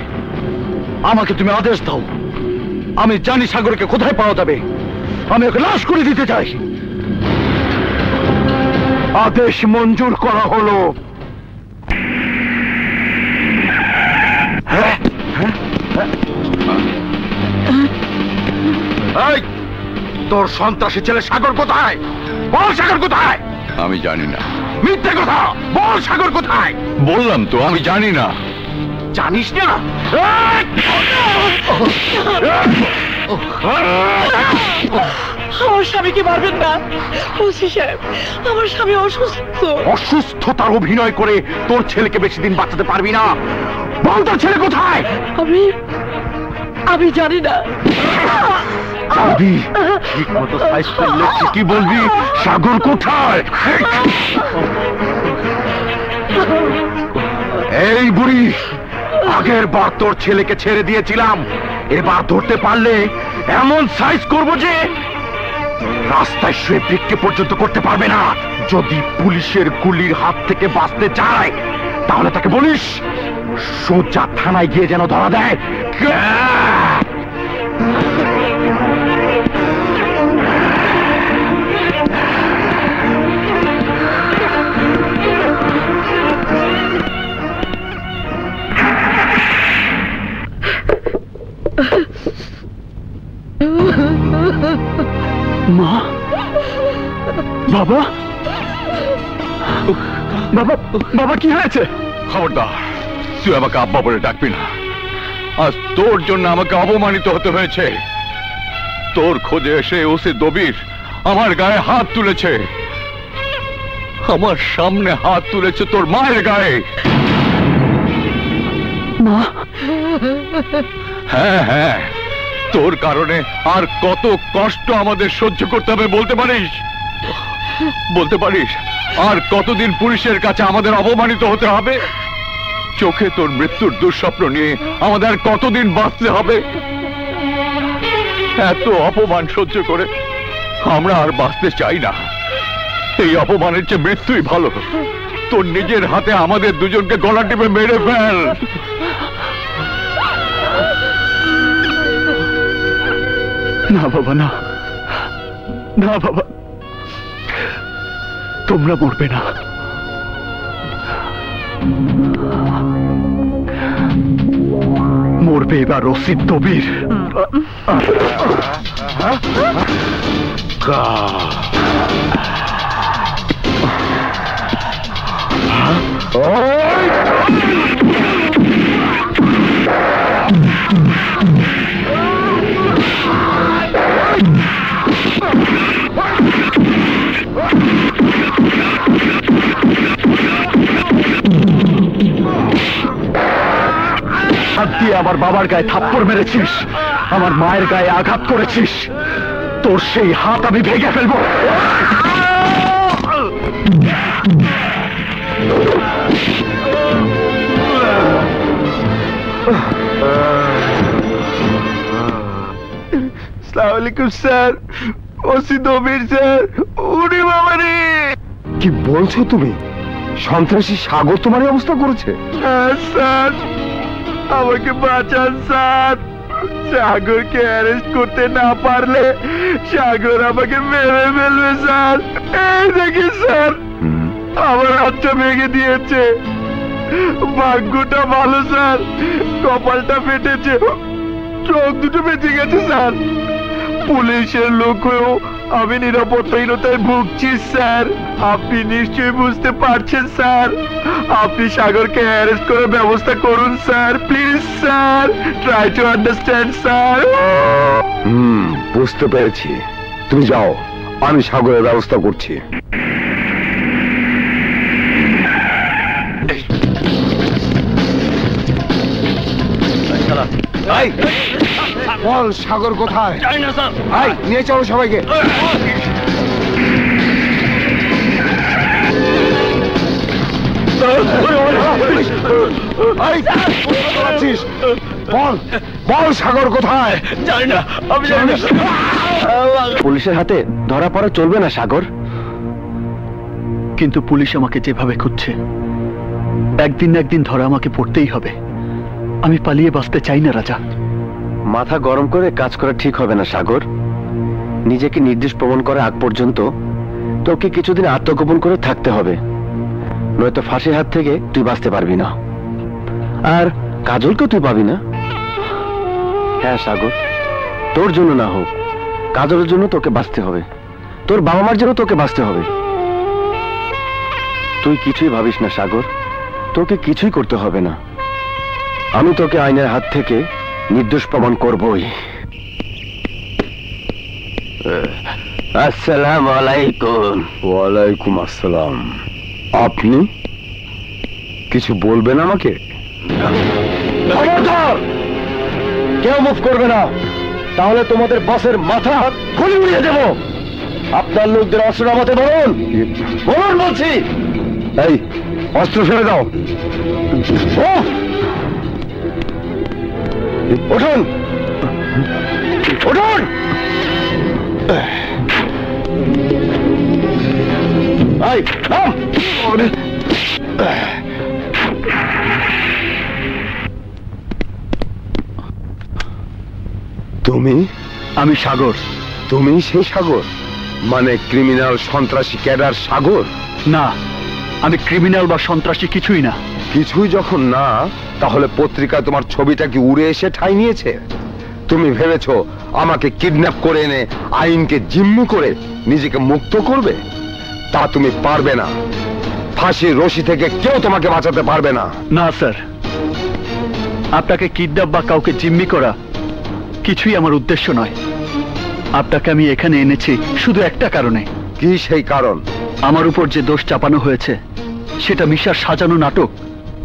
আমাকে তুমি আদেশ দাও, আমি জানি সাগরকে কোথায় পাওয়া যাবে। আমি ওকে লাশ করে দিতে চাই। আদেশ মঞ্জুর করা হলো। তোর সন্ত্রাসী ছেলে সাগর কোথায়? বল সাগর কোথায়? আমি জানি না। মিথ্যে কথা বল, সাগর কোথায়? বললাম তো আমি জানি না। জানিস না? আমার স্বামীকে মারবেন না ওসি সাহেব, আমার স্বামী অসুস্থ। অসুস্থতার অভিনয় করে তোর ছেলেকে বেশি দিন বাঁচাতে পারবি না। বল তোর ছেলে কোথায়? আমি জানি না। ঠিক মতো সাইজ করলে ঠিকই বলবি। সাগর কোথায়? এই বুড়ি, আগের বার তোর ছেলেকে ছেড়ে দিয়েছিলাম, এবার ধরতে পারলে এমন সাইজ করব যে রাস্তায় শুয়ে ভিক্ষে পর্যন্ত করতে পারবে না। যদি পুলিশের গুলির হাত থেকে বাঁচতে চায় তাহলে তাকে বলিস সোজা থানায় গিয়ে যেন ধরা দেয়। মা, বাবা, বাবা, বাবা কি হয়েছে? খবরদার, তুই আমাকে আব্বা বলে ডাকবি না। আজ তোর জন্য আমাকে অপমানিত হতে হয়েছে। তোর খোঁজে এসে ওসি দবির আমার গায়ে হাত তুলেছে, আমার সামনে হাত তুলেছে তোর মায়ের গায়ে। মা? হ্যাঁ হ্যাঁ, তোর কারণে আর কত কষ্ট আমাদের সহ্য করতে হবে বলতে পারিস? বলতে পারিস আর কতদিন পুলিশের কাছে আমাদের অপমানিত হতে হবে? চোখে তোর মৃত্যুর দুঃস্বপ্ন নিয়ে আমাদের কতদিন বাঁচতে হবে? এত অপমান সহ্য করে আমরা আর বাঁচতে চাই না। এই অপমানের চেয়ে মৃত্যুই ভালো। তোর নিজের হাতে আমাদের দুজনকে গলা টিপে মেরে ফেল। না বাবা, না না বাবা, তোমরা মরবে না। মরবে এবার ওসি দবির। হাত দিয়ে আমার বাবার গায়ে থাপ্পড় মেরেছিস, আমার মায়ের গায়ে আঘাত করেছিস, তোর সেই হাত আমি ভেঙে ফেলবো। আসসালামু আলাইকুম স্যার, ওসি দবির স্যার। উনি বাবা রে! কি বলছো তুমি? সন্ত্রাসী সাগর তোমার এই অবস্থা করেছে? হ্যাঁ স্যার, আমাকে বাঁচান স্যার। সাগরকে অ্যারেস্ট করতে না পারলে সাগর আমাকে মেরে ফেলবে স্যার। এই দেখি স্যার, আমার হাতটা ভেঙে দিয়েছে। ভাগ্যটা ভালো স্যার, কপালটা ফেটেছে, চোখ দুটো বেঁচে গেছে স্যার। পুলিশের লোক হয়েও আমি নিরাপত্তাহীনতায় ভুগছি স্যার। আপনি নিশ্চয়ই বুঝতে পারছেন স্যার। আপনি সাগরকে অ্যারেস্ট করার ব্যবস্থা করুন sir, please sir. Try to understand sir. বুঝতে পেরেছি, তুমি যাও, আমি সাগরের ব্যবস্থা করছি। বল সাগর কোথায়? নিয়ে চলো সবাইকে। বল বল সাগর কোথায়? জানি না, আমি জানি না। পুলিশের হাতে ধরা পড়া চলবে না সাগর। কিন্তু পুলিশ আমাকে যেভাবে খুঁজছে, একদিন না একদিন ধরা আমাকে পড়তেই হবে। আমি পালিয়ে বাঁচতে চাই না রাজা। মাথা গরম করে কাজ করা ঠিক হবে না সাগর। নিজেকে নির্দোষ প্রমাণ করার আগ পর্যন্ত তোকে কিছুদিন আত্মগোপন করে থাকতে হবে, নয়তো ফাঁসির হাত থেকে তুই বাঁচতে পারবি না, আর কাজলকে তুই পাবি না। হ্যাঁ সাগর, তোর জন্য না হোক, কাজলের জন্য তোকে বাঁচতে হবে, তোর বাবা মার জন্য তোকে বাঁচতে হবে। তুই কিছুই ভাবিস না সাগর, তোকে কিছুই করতে হবে না। আমি তোকে আইনের হাত থেকে নির্দোষ প্রমাণ করবই। আসসালামু আলাইকুম। ওয়ালাইকুম আসসালাম। আপনি কিছু বলবেন আমাকে? কেউ মুভ করবে না, তাহলে তোমাদের বসের মাথা খুলি উড়িয়ে দেব। আপনার লোকদের অস্ত্র নামাতে বলুন, বলুন বলছি। এই অস্ত্র ফেলে দাও। উঠুন উঠুন। এই নাম। তুমি? আমি সাগর। তুমি সেই সাগর? মানে ক্রিমিনাল সন্ত্রাসী ক্যাডার সাগর? না, আমি ক্রিমিনাল বা সন্ত্রাসী কিছুই না। কিছুই যখন না, তাহলে পত্রিকায় তোমার ছবিটা কি উড়ে এসে ঠাঁই নিয়েছে? তুমি ভেবেছো আমাকে কিডন্যাপ করে এনে আইনকে জিম্মি করে নিজেকে মুক্ত করবে? তা তুমি পারবে না। ফাঁসির রশি থেকে কেউ তোমাকে বাঁচাতে পারবে না। না স্যার, আপনাকে কিডন্যাপ বা কাউকে জিম্মি করা কিছুই আমার উদ্দেশ্য নয়। আপনাকে আমি এখানে এনেছি শুধু একটা কারণে। কি সেই কারণ? আমার উপর যে দোষ চাপানো হয়েছে সেটা মিশার সাজানো নাটক।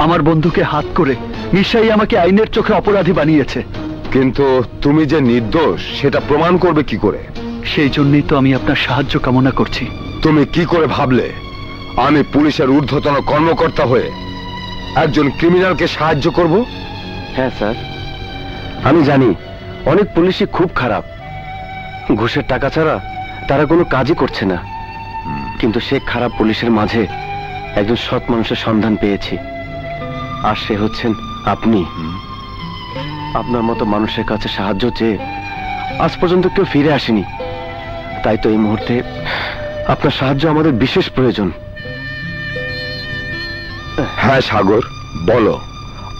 আমার বন্ধুকে হাত করে মিশাই আমাকে আইনের চোখে অপরাধী বানিয়েছে। কিন্তু তুমি যে নির্দোষ সেটা প্রমাণ করবে কি করে? সেই জন্যই তো আমি আপনার সাহায্য কামনা করছি। তুমি কি করে ভাবলে আমি পুলিশের ঊর্ধ্বতন কর্মকর্তা হয়ে একজন ক্রিমিনালকে সাহায্য করব? হ্যাঁ স্যার, আমি জানি অনেক পুলিশই খুব খারাপ, ঘুষের টাকা ছাড়া তারা কোনো কাজই করছে না। কিন্তু সে খারাপ পুলিশের মাঝে একজন সৎ মানুষের সন্ধান পেয়েছি, আর সে হচ্ছেন আপনি। আপনার মতো মানুষের কাছে সাহায্য চেয়ে আজ পর্যন্ত কেউ ফিরে আসেনি, তাই তো এই মুহূর্তে আপনার সাহায্য আমাদের বিশেষ প্রয়োজন। হ্যাঁ সাগর, বলো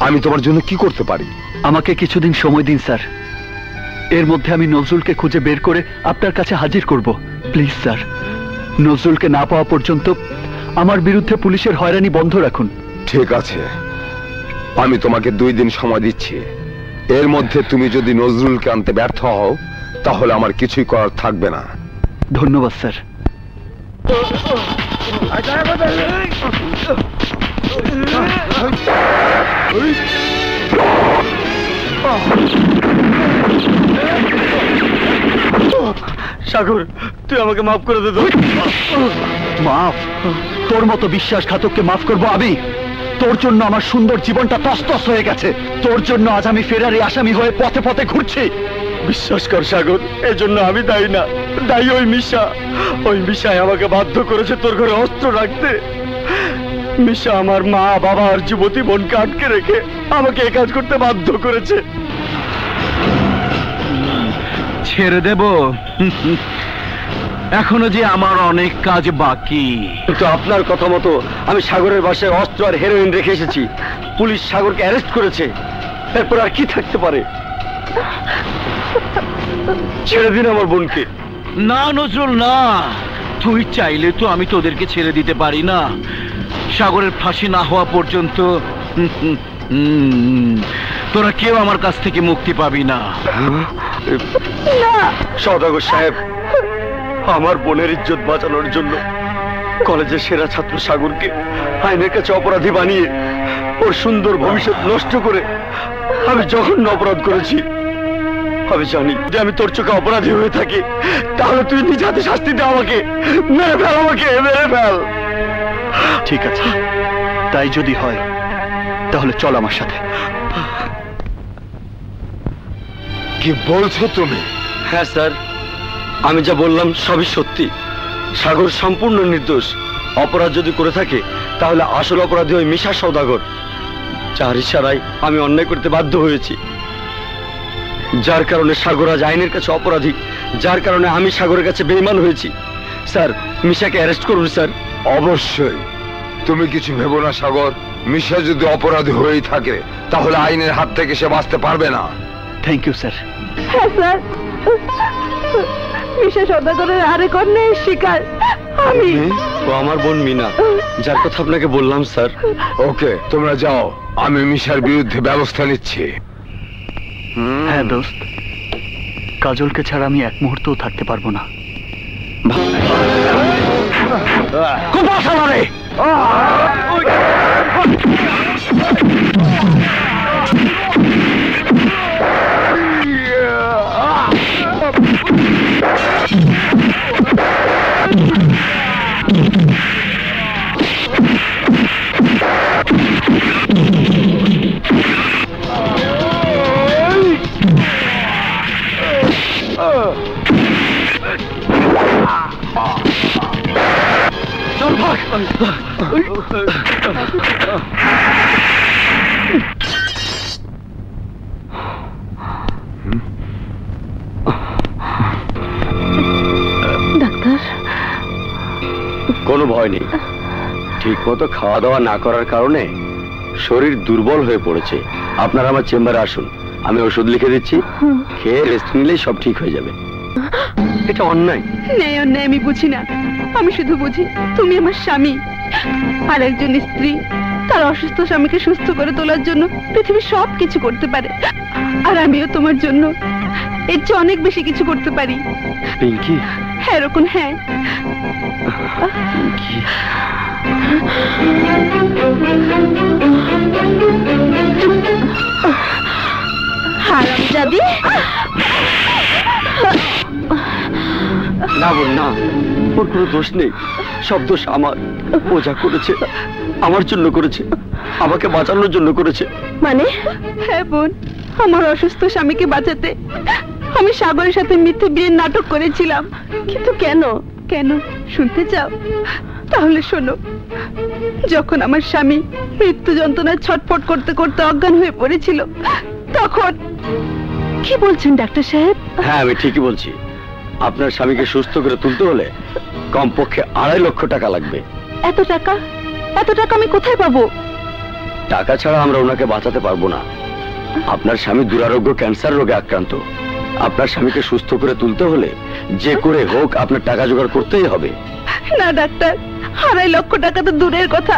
আমি তোমার জন্য কি করতে পারি? আমাকে কিছুদিন সময় দিন স্যার, এর মধ্যে আমি নজরুলকে খুঁজে বের করে আপনার কাছে হাজির করব। প্লিজ স্যার, নজরুলকে না পাওয়া পর্যন্ত আমার বিরুদ্ধে পুলিশের হয়রানি বন্ধ রাখুন। ঠিক আছে, আমি তোমাকে 2 দিন সময় দিচ্ছি। এর মধ্যে তুমি যদি নজরুলকে আনতে ব্যর্থ হও তাহলে আমার কিছুই করার থাকবে না। ধন্যবাদ স্যার। সাগর, তুই আমাকে মাফ করে দে। মাফ? তোর মতো বিশ্বাসঘাতককে মাফ করবো আমি? তোর জন্য আমার সুন্দর জীবনটা তছতছ হয়ে গেছে। তোর জন্য আজ আমি ফেরারি আসামি হয়ে পথে পথে ঘুরছি। বিশ্বাস কর সাগর, এর জন্য আমি দায়ী না, দায়ী ওই মিশা। ওই মিশাই আমাকে বাধ্য করেছে তোর ঘরে অস্ত্র রাখতে। মিশা আমার মা বাবা আর যুবতী বোনকে আটকে রেখে আমাকে এই কাজ করতে বাধ্য করেছে। ছেড়ে দেব? এখনো যে আমার অনেক কাজ বাকি। কিন্তু আপনার কথা মতো আমি সাগরের বাসায় অস্ত্র আর হেরোইন রেখে এসেছি। পুলিশ সাগরকে অ্যারেস্ট করেছে, এরপর আর কি থাকতে পারে? ছেড়ে দিন আমার বোনকে। না নজরুল, না। তুই চাইলে তো আমি তোদেরকে ছেড়ে দিতে পারি না। সাগরের ফাঁসি না হওয়া পর্যন্ত তোরা কেউ আমার কাছ থেকে মুক্তি পাবি না। সওদাগর সাহেব, আমার বোনের ইজ্জত বাঁচানোর জন্য কলেজের সেরা ছাত্র সাগরকে আইনের কাছে অপরাধী বানিয়ে ওর সুন্দর ভবিষ্যৎ নষ্ট করে আমি জঘন্য অপরাধ করেছি। আমি জানি যে আমি তোর চোখে অপরাধী হয়ে থাকি, তাহলে তুই নিজ হাতে শাস্তি দে আমাকে। মেরে ফেল আমাকে, মেরে ফেল। ঠিক আছে, তাই যদি হয় তাহলে চল আমার সাথে। কি বলছো তুমি? হ্যাঁ স্যার, আমি যা বললাম সবই সত্যি। সাগর সম্পূর্ণ নির্দোষ। অপরাধ যদি করে থাকে তাহলে আসল অপরাধী ওই মিশা সওদাগর, যার ইশারায় আমি অন্যায় করতে বাধ্য হয়েছি, যার কারণে সাগর আজ আইনের কাছে অপরাধী, যার কারণে আমি সাগরের কাছে বেঈমান হয়েছি। স্যার, মিশাকে অ্যারেস্ট করুন স্যার। অবশ্যই। তুমি কিছু ভেবো না সাগর, মিশা যদি অপরাধী হয়েই থাকে তাহলে আইনের হাত থেকে সে বাঁচতে পারবে না। Thank you sir. হ্যাঁ স্যার, মিশা সওদাগরের আরেক অন্যায়ের শিকার আমি। ও আমার বোন মিনা, যার কথা আপনাকে বললাম স্যার। ওকে, তোমরা যাও, আমি মিশার বিরুদ্ধে ব্যবস্থা নিচ্ছি। হ্যাঁ দোস্ত, কাজলকে ছাড়া আমি এক মুহূর্তও থাকতে পারবো না। চল ভাগ। কোনো ভয় নেই। ঠিক মতো খাওয়া দাওয়া না করার কারণে শরীর দুর্বল হয়ে পড়েছে। আপনারা আমার চেম্বারে আসুন, আমি ওষুধ লিখে দিচ্ছি, খেয়ে রেস্ট নিলেই সব ঠিক হয়ে যাবে। এটা অন্যায়। নেই অন্যায় আমি বুঝি না, আমি শুধু বুঝি তুমি আমার স্বামী, আর একজন স্ত্রী তার অসুস্থ স্বামীকে সুস্থ করে তোলার জন্য পৃথিবীর সব কিছু করতে পারে, আর আমিও তোমার জন্য এর চেয়ে অনেক বেশি কিছু করতে পারি। পিঙ্কি? হ্যাঁ রকম, হ্যাঁ। হারামজাদি! না বোন না, ওর কোনো দোষ নেই, সব দোষ আমার। ও যা করেছে আমার জন্য করেছে, আমাকে বাঁচানোর জন্য করেছে। মানে? হ্যাঁ বোন, আমার অসুস্থ স্বামীকে বাঁচাতে আমি সাগরের সাথে মিথ্যে বিয়ের নাটক করেছিলাম। কিন্তু কেন কেন শুনতে চাও? তাহলে শোনো। যখন আমার স্বামী মৃত্যু যন্ত্রণায় ছটফট করতে করতে অজ্ঞান হয়ে পড়েছিল, তখন কি বলছেন ডাক্তার সাহেব? হ্যাঁ আমি ঠিকই বলছি। আপনার স্বামীকে সুস্থ করে তুলতে হলে কমপক্ষে 2.5 লক্ষ টাকা লাগবে। এত টাকা? এত টাকা আমি কোথায় পাবো? টাকা ছাড়া আমরা ওনাকে বাঁচাতে পারবো না। আপনার স্বামী দুরারোগ্য ক্যান্সার রোগে আক্রান্ত। আপনার স্বামীকে সুস্থ করে তুলতে হলে যে করে হোক আপনার টাকা জোগাড় করতেই হবে। না ডাক্তার, 2.5 লক্ষ টাকা তো দূরের কথা,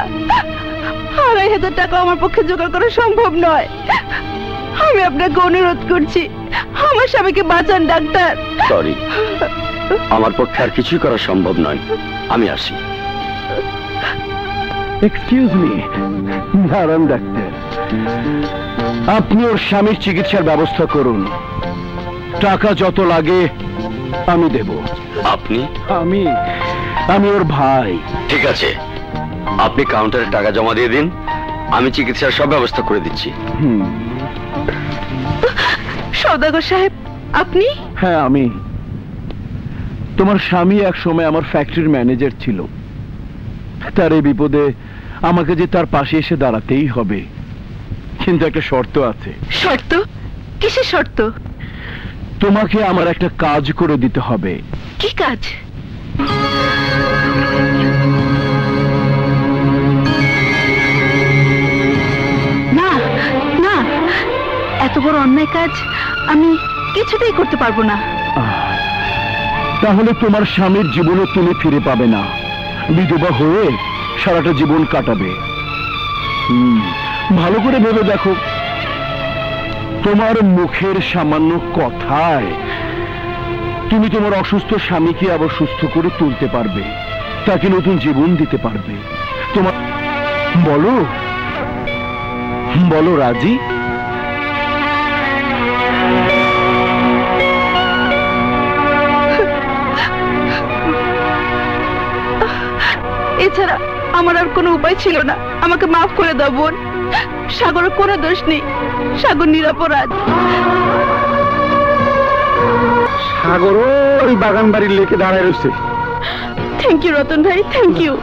2,500 টাকা আমার পক্ষে জোগাড় করা সম্ভব নয়। আমি আপনাকে অনুরোধ করছি, আমার স্বামীকে বাঁচান ডাক্তার। সরি, আমার পক্ষে আর কিছুই করা সম্ভব নয়। আমি আসি। এক্সকিউজ মি, দাঁড়ান ডাক্তার, আপনি ওর স্বামীর চিকিৎসার ব্যবস্থা করুন। টাকা যত লাগে আমি দেব। আপনি? আমি ওর ভাই। ঠিক আছে, আপনি কাউন্টারে টাকা জমা দিয়ে দিন, আমি চিকিৎসার সব ব্যবস্থা করে দিচ্ছি। সওদাগর সাহেব আপনি? হ্যাঁ আমি। তোমার স্বামী এক সময় আমার ফ্যাক্টরির ম্যানেজার ছিল। তার এই বিপদে আমাকে যে তার পাশে এসে দাঁড়াতেই হবে, কিন্তু একটা শর্ত আছে। শর্ত? কিসের শর্ত? তোমাকে আমার একটা কাজ করে দিতে হবে। কি কাজ? না না, এত বড় অন্যায় কাজ আমি কিছুতেই করতে পারবো না। তাহলে তোমার স্বামীর জীবনও তুমি ফিরে পাবে না, বিধবা হয়ে সারাটা জীবন কাটাবে। ভালো করে ভেবে দেখো, তোমার মুখের সামান্য কথায় তুমি তোমার অসুস্থ স্বামীকে আবার সুস্থ করে তুলতে পারবে, তাকে নতুন জীবন দিতে পারবে। তোমার বলো বলো রাজি? এছাড়া আমার আর কোনো উপায় ছিল না। আমাকে মাফ করে দাও বোন, সাগরের কোনো দোষ নেই, সাগর নিরপরাধ। সাগর ওই বাগান বাড়ির লেকে দাঁড়ায় রয়েছে। থ্যাংক ইউ রতন ভাই, থ্যাংক ইউ।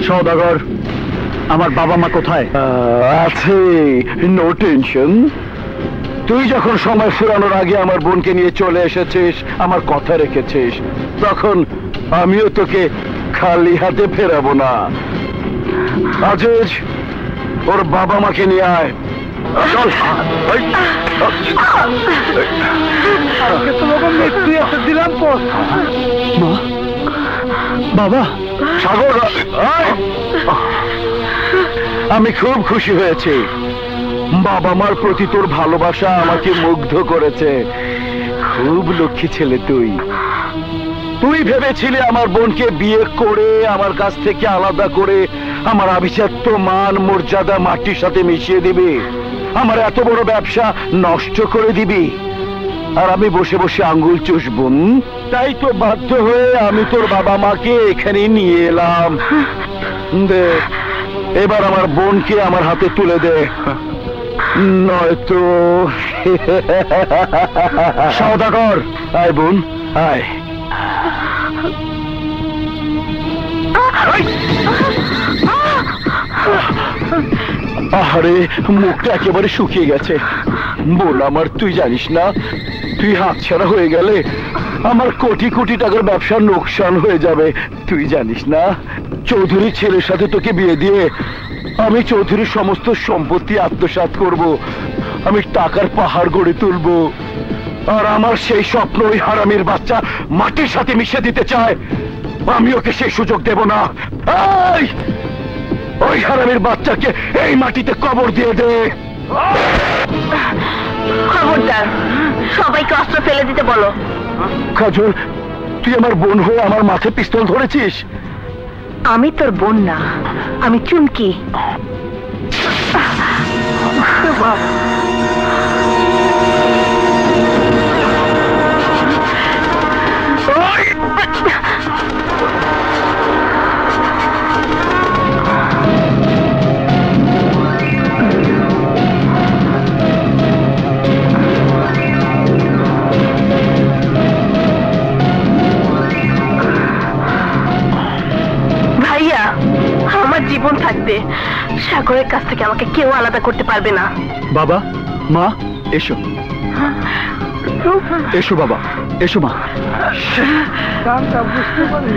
সওদাগর, আমার বাবা মা কোথায়? আছে, নো টেনশন। তুই যখন সময় ফুরানোর আগে আমার বোনকে নিয়ে চলে এসেছিস, আমার কথা রেখেছিস, তখন আমিও তোকে খালি হাতে ফেরাবো না। আজিজ, ওর বাবা মাকে নিয়ে আয়। চল। তোমাকে মৃত্যু এসে দিলাম পর। মা, বাবা, সাগর, আমি খুব খুশি হয়েছি। বাবা মার প্রতি তোর ভালোবাসা আমাকে মুগ্ধ করেছে। খুব লক্ষ্মী ছেলে তুই। তুই ভেবেছিলি আমার বোনকে বিয়ে করে আমার কাছ থেকে আলাদা করে আমার আভিজাত্য মান মর্যাদা মাটির সাথে মিশিয়ে দিবি, আমার এত বড় ব্যবসা নষ্ট করে দিবি। আর আমি বসে বসে আঙ্গুল চুষবো। তাই তো বাধ্য হয়ে আমি তোর বাবা মাকে এখানে নিয়ে এলাম। দে, এবার আমার বোনকে আমার হাতে তুলে দে, নয়তো সওদাগর। আয় বোন, আয়। আরে মুখটা একেবারে শুকিয়ে গেছে। বোন আমার, তুই জানিস না, তুই হাতছাড়া হয়ে গেলে আমার কোটি কোটি টাকার ব্যবসার লোকসান হয়ে যাবে। তুই জানিস না, চৌধুরী ছেলের সাথে তোকে বিয়ে দিয়ে আমি চৌধুরীর সমস্ত সম্পত্তি আত্মসাৎ করব, আমি টাকার পাহাড় গড়ে তুলব। আর আমার সেই স্বপ্ন ওই হারামির বাচ্চা মাটির সাথে মিশে দিতে চায়, আমি ওকে সেই সুযোগ দেব না। ওই হারামির বাচ্চাকে এই মাটিতে কবর দিয়ে দে। খবরদার, সবাইকে অস্ত্র ফেলে দিতে বলো। কাজল, তুই আমার বোন হয়ে আমার মাথায় পিস্তল ধরেছিস? আমি তোর বোন না, আমি চুমকি। আমার জীবন থাকতে সাগরের কাছ থেকে আমাকে কেউ আলাদা করতে পারবে না। বাবা, মা, এসো এসো বাবা, এসো মা। বুঝতে পারি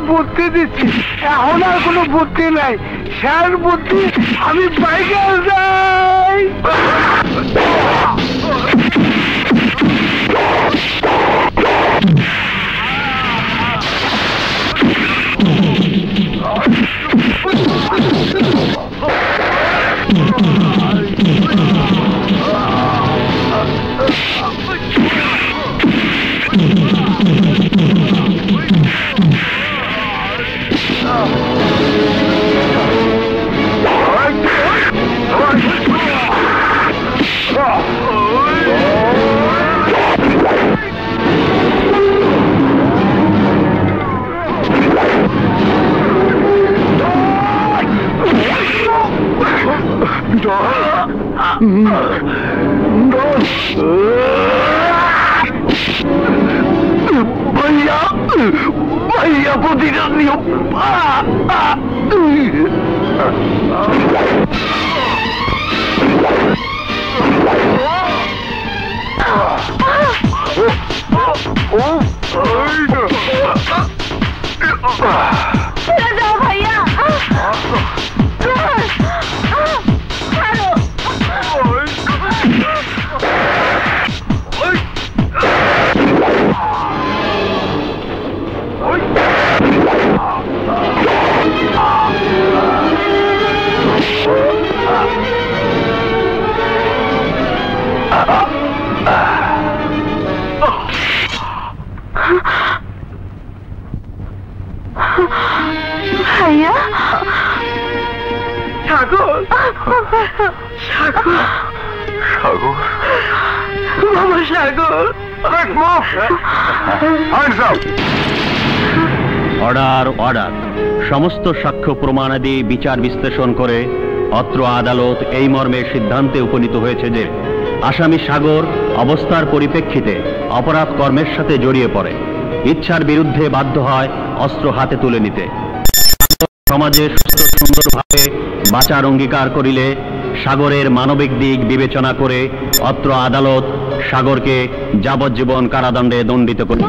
বুদ্ধি দিচ্ছি, এখন আর কোনো বুদ্ধি নাই। শেষ বুদ্ধি আমি বাইকে যাই। भैया भैया को दिक्कत नहीं हो। जाओ भैया। সাগর সাগর সাগর মামা সাগর অর্ডার অর্ডার। সমস্ত সাক্ষ্য প্রমাণাদি বিচার বিশ্লেষণ করে অত্র আদালত এই মর্মে সিদ্ধান্তে উপনীত হয়েছে যে আসামি সাগর অবস্থার পরিপ্রেক্ষিতে অপরাধ কর্মের সাথে জড়িয়ে পড়ে, ইচ্ছার বিরুদ্ধে বাধ্য হয় অস্ত্র হাতে তুলে নিতে। সমাজে সুস্থ সুন্দরভাবে বাঁচার অঙ্গীকার করিলে সাগরের মানবিক দিক বিবেচনা করে অত্র আদালত সাগরকে যাবজ্জীবন কারাদণ্ডে দণ্ডিত করে।